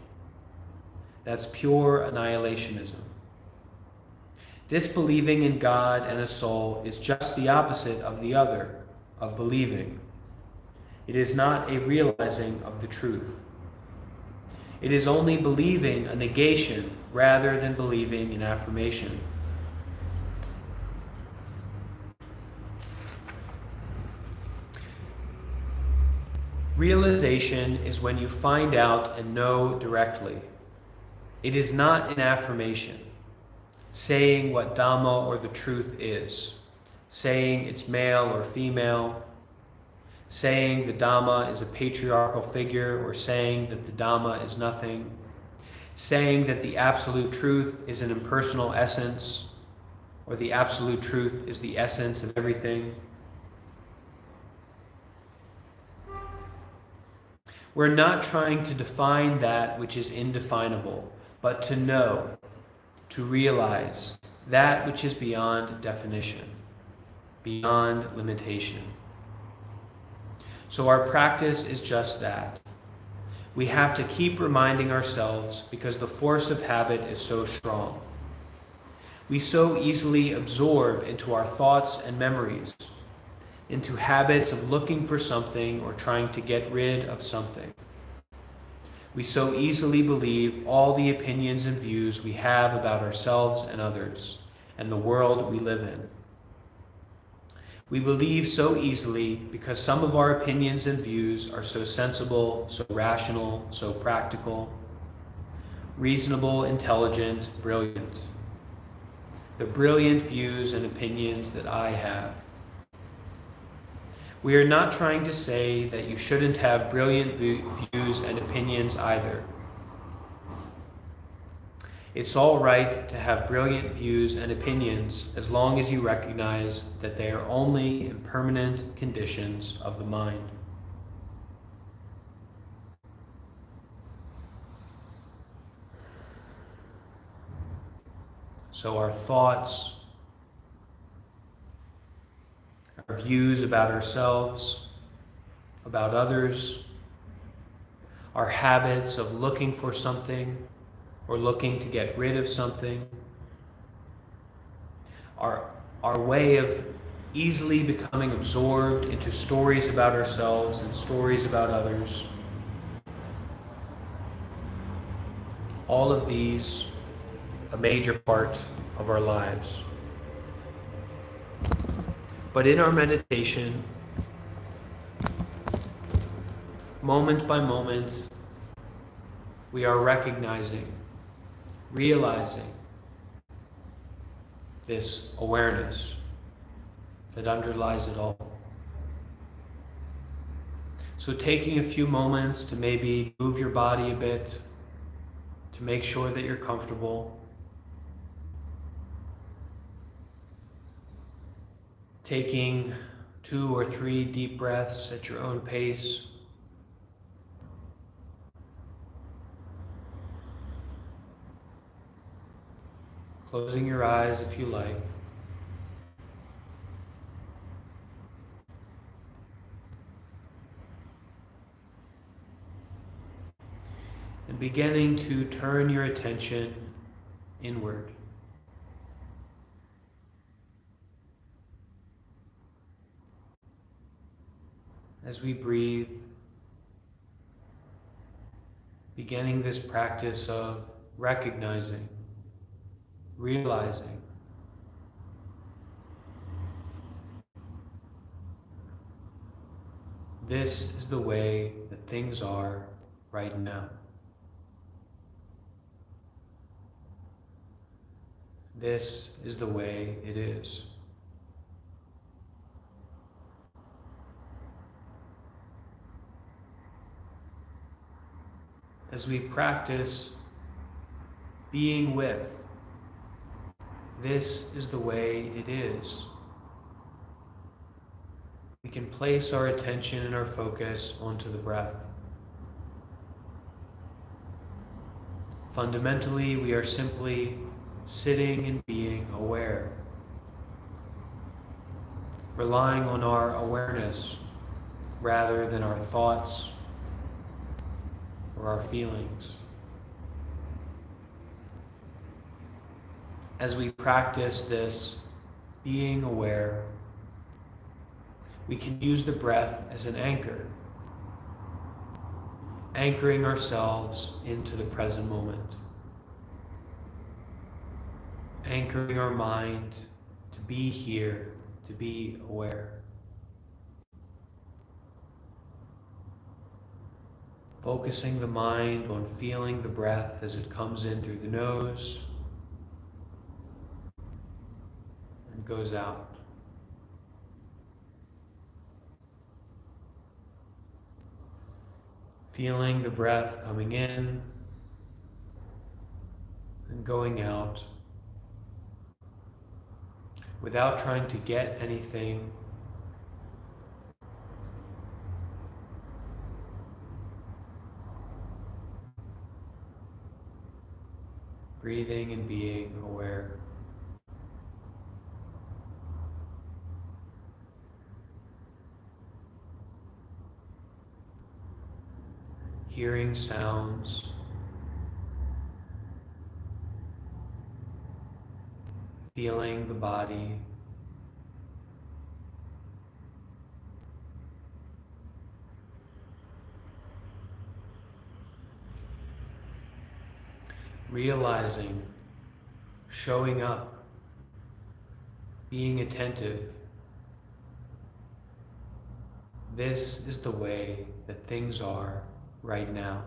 Speaker 1: That's pure annihilationism. Disbelieving in God and a soul is just the opposite of the other, of believing. It is not a realizing of the truth. It is only believing a negation rather than believing an affirmation. Realization is when you find out and know directly, It is not an affirmation, saying what Dhamma or the truth is, saying it's male or female, saying the Dhamma is a patriarchal figure, or saying that the Dhamma is nothing, saying that the absolute truth is an impersonal essence, or the absolute truth is the essence of everything. We're not trying to define that which is indefinable, but to know, to realize that which is beyond definition, beyond limitation. So our practice is just that. We have to keep reminding ourselves because the force of habit is so strong. We so easily absorb into our thoughts and memories, into habits of looking for something or trying to get rid of something. We so easily believe all the opinions and views we have about ourselves and others, and the world we live in. We believe so easily because some of our opinions and views are so sensible, so rational, so practical, reasonable, intelligent, brilliant. The brilliant views and opinions that I have. We are not trying to say that you shouldn't have brilliant views and opinions either. It's all right to have brilliant views and opinions as long as you recognize that they are only impermanent conditions of the mind. So our thoughts, our views about ourselves, about others, our habits of looking for something or looking to get rid of something, our way of easily becoming absorbed into stories about ourselves and stories about others. All of these, a major part of our lives. But in our meditation, moment by moment, we are recognizing, realizing this awareness that underlies it all. So taking a few moments to maybe move your body a bit, to make sure that you're comfortable. Taking 2 or 3 deep breaths at your own pace. Closing your eyes if you like. And beginning to turn your attention inward. As we breathe, beginning this practice of recognizing, realizing, this is the way that things are right now. This is the way it is. As we practice being with, this is the way it is. We can place our attention and our focus onto the breath. Fundamentally, we are simply sitting and being aware, relying on our awareness rather than our thoughts or our feelings. As we practice this being aware, we can use the breath as an anchor, anchoring ourselves into the present moment, anchoring our mind to be here, to be aware. focusing the mind on feeling the breath as it comes in through the nose and goes out. Feeling the breath coming in and going out without trying to get anything. Breathing and being aware. Hearing sounds. Feeling the body. Realizing, showing up, being attentive. This is the way that things are right now.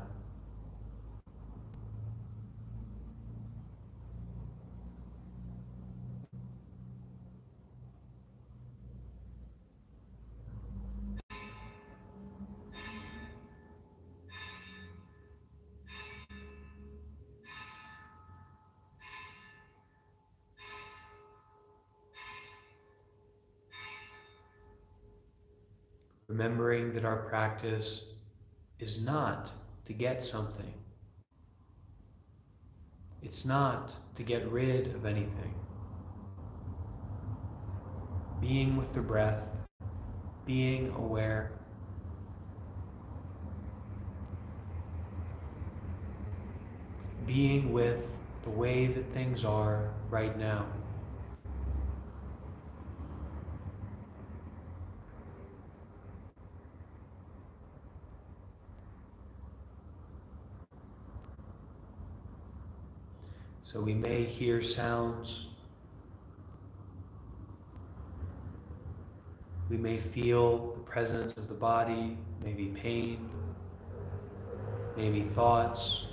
Speaker 1: Remembering that our practice is not to get something. It's not to get rid of anything. Being with the breath, being aware. Being with the way that things are right now. So we may hear sounds. We may feel the presence of the body, maybe pain, maybe thoughts.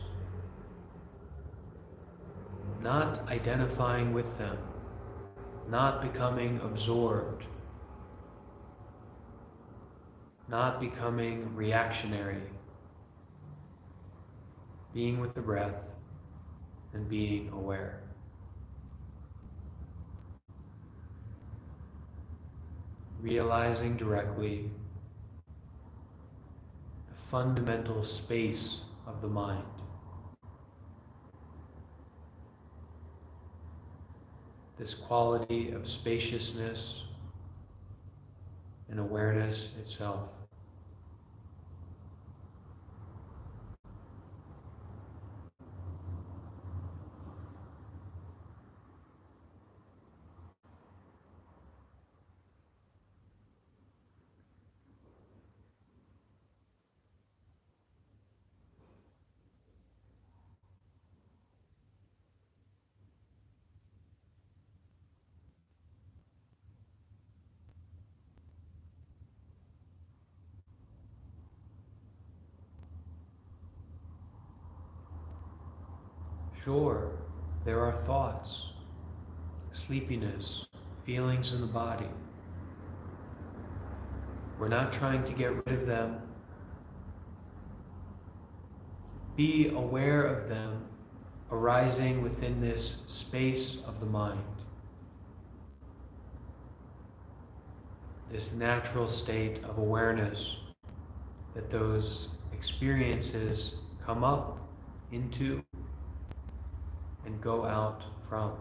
Speaker 1: Not identifying with them, not becoming absorbed, not becoming reactionary. Being with the breath and being aware. Realizing directly the fundamental space of the mind. This quality of spaciousness and awareness itself. Sure, there are thoughts, sleepiness, feelings in the body. We're not trying to get rid of them. Be aware of them arising within this space of the mind. This natural state of awareness that those experiences come up into and go out from.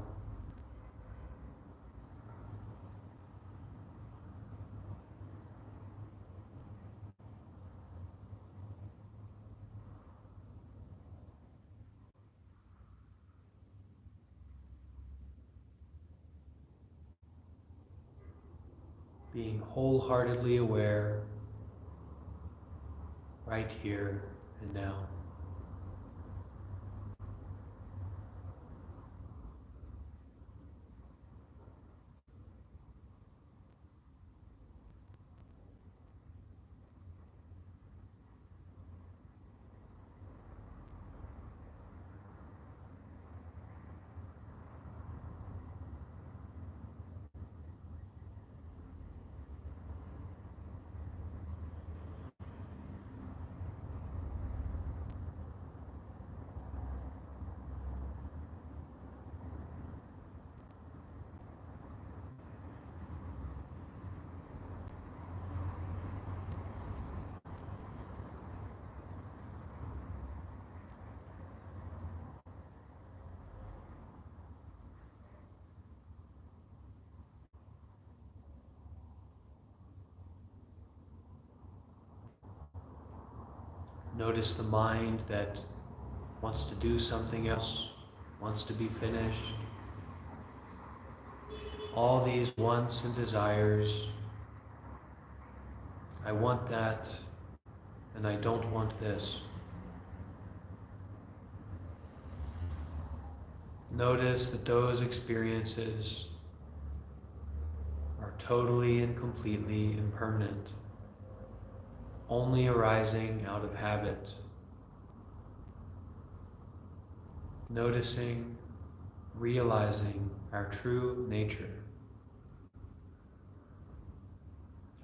Speaker 1: Being wholeheartedly aware right here and now. Notice the mind that wants to do something else, wants to be finished. All these wants and desires. I want that, and I don't want this. Notice that those experiences are totally and completely impermanent, only arising out of habit. Noticing, realizing our true nature,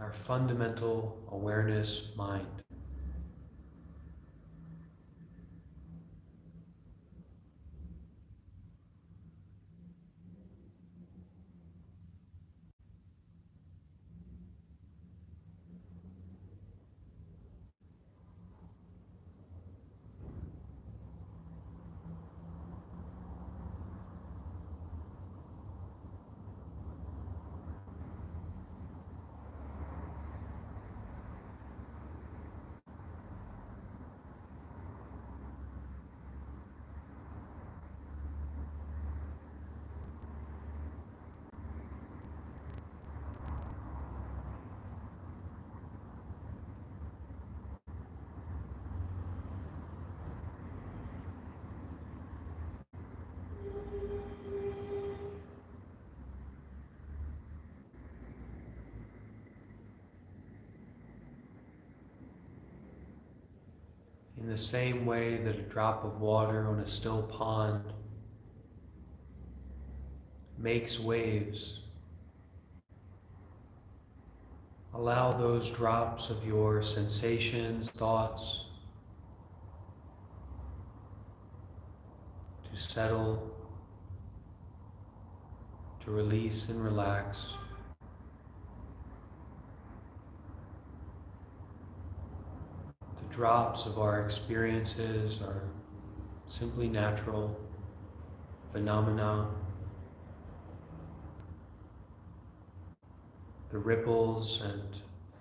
Speaker 1: our fundamental awareness mind. In the same way that a drop of water on a still pond makes waves, allow those drops of your sensations, thoughts, to settle, to release and relax. The drops of our experiences are simply natural phenomena. The ripples and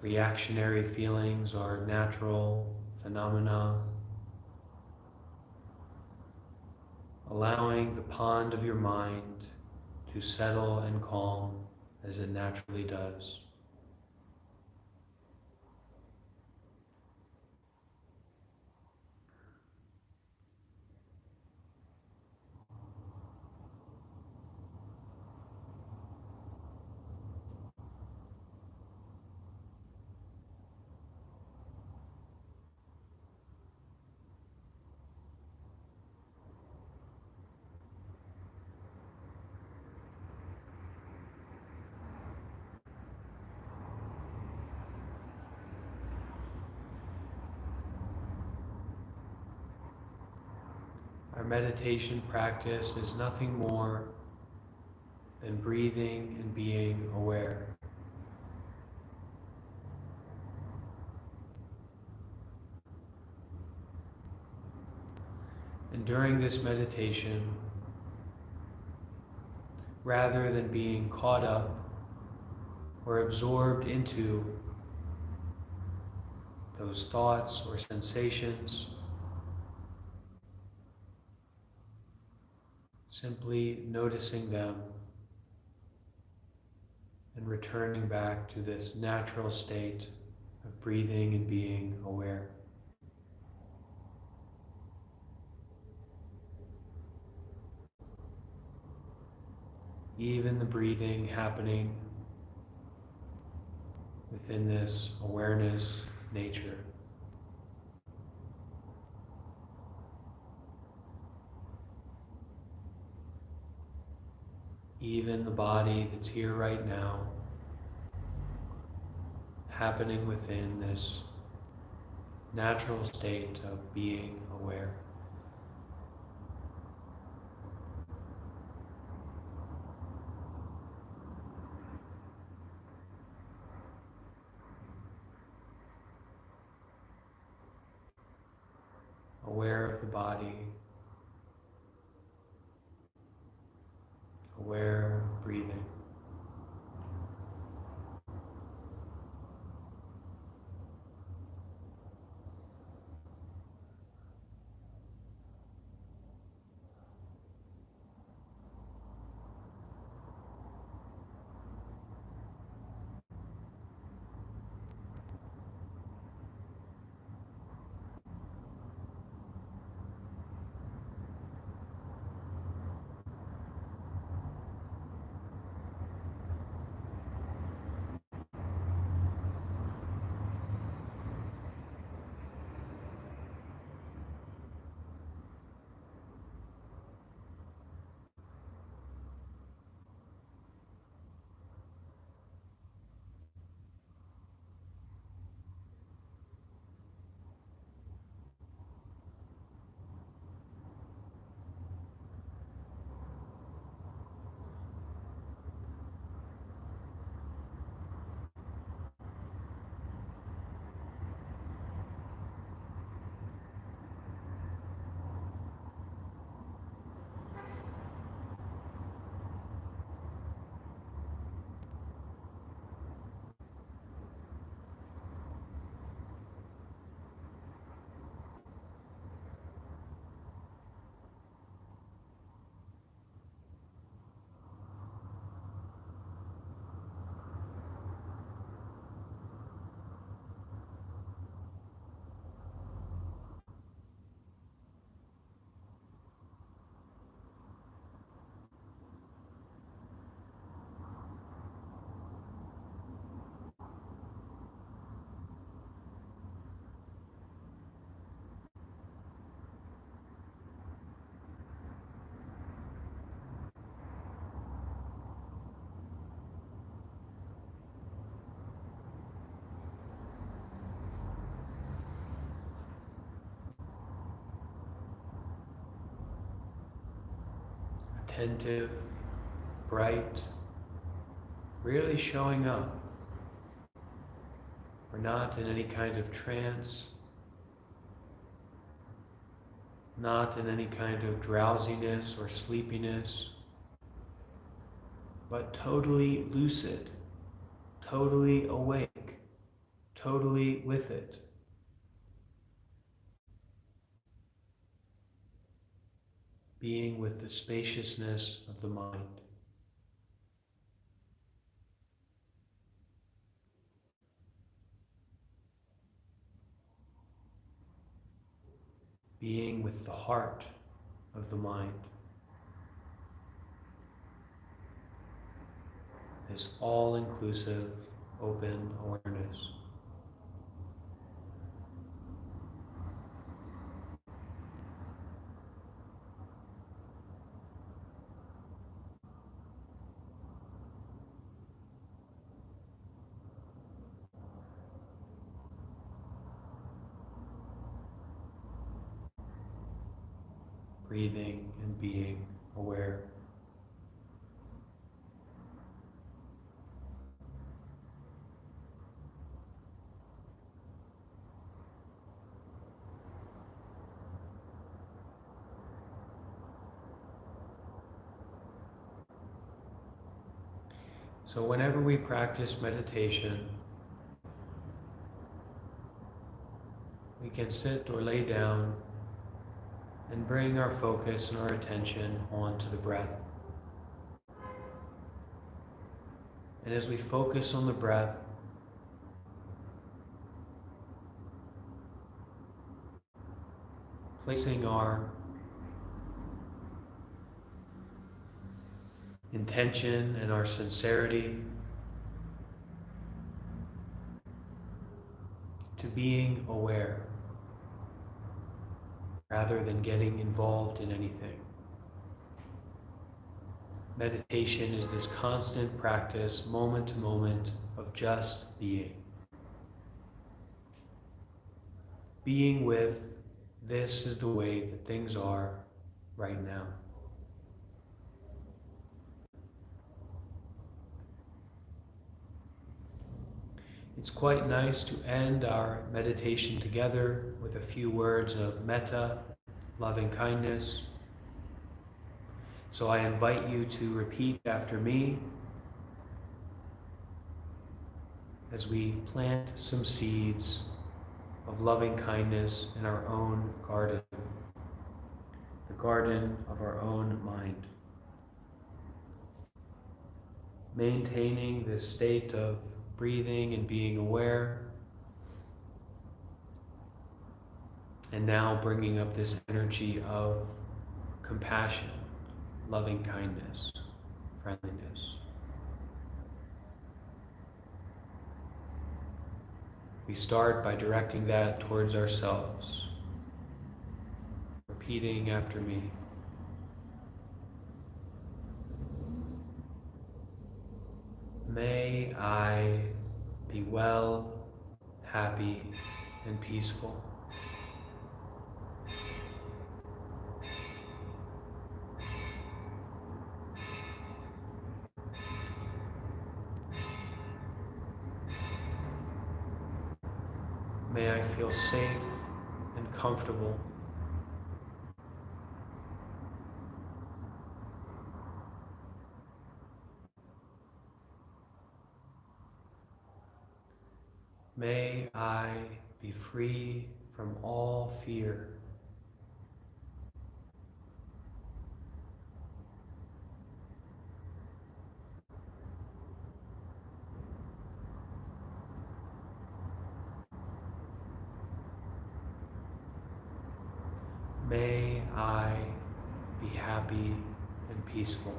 Speaker 1: reactionary feelings are natural phenomena. Allowing the pond of your mind to settle and calm as it naturally does. Our meditation practice is nothing more than breathing and being aware. And during this meditation, rather than being caught up or absorbed into those thoughts or sensations, simply noticing them and returning back to this natural state of breathing and being aware. Even the breathing happening within this awareness nature. Even the body that's here right now, happening within this natural state of being aware. Aware of the body, aware of breathing. attentive, bright, really showing up. We're not in any kind of trance, not in any kind of drowsiness or sleepiness, but totally lucid, totally awake, totally with it. Being with the spaciousness of the mind. Being with the heart of the mind. This all-inclusive, open awareness. Breathing and being aware. So whenever we practice meditation, we can sit or lay down and bring our focus and our attention onto the breath. And as we focus on the breath, placing our intention and our sincerity to being aware rather than getting involved in anything. Meditation is this constant practice, moment to moment, of just being. Being with, this is the way that things are right now. It's quite nice to end our meditation together with a few words of metta, loving kindness. So I invite you to repeat after me as we plant some seeds of loving kindness in our own garden, the garden of our own mind. Maintaining this state of breathing and being aware, and now bringing up this energy of compassion, loving kindness, friendliness. We start by directing that towards ourselves, repeating after me. May I be well, happy, and peaceful. May I feel safe and comfortable. May I be free from all fear. May I be happy and peaceful.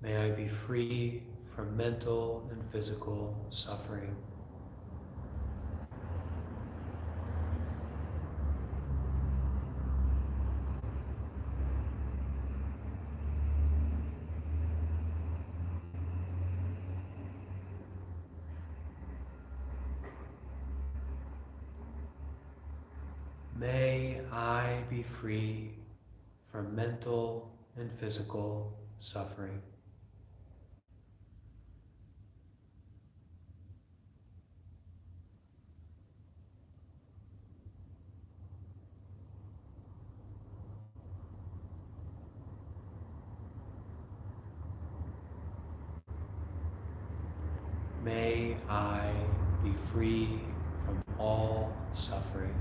Speaker 1: May I be free from mental and physical suffering. May I be free from mental and physical suffering. May I be free from all suffering.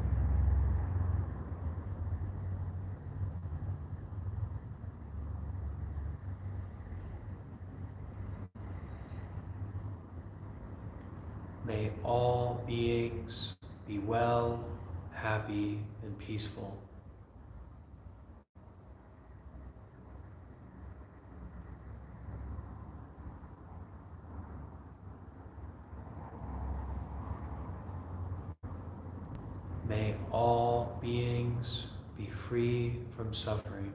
Speaker 1: May all beings be well, happy, and peaceful. May all beings be free from suffering.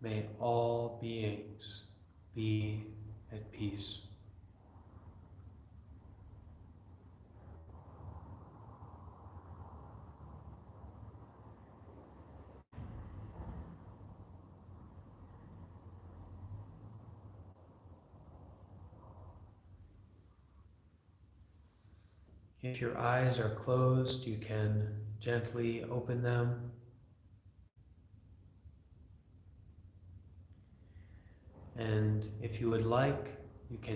Speaker 1: May all beings be at peace. If your eyes are closed, you can gently open them. And if you would like, you can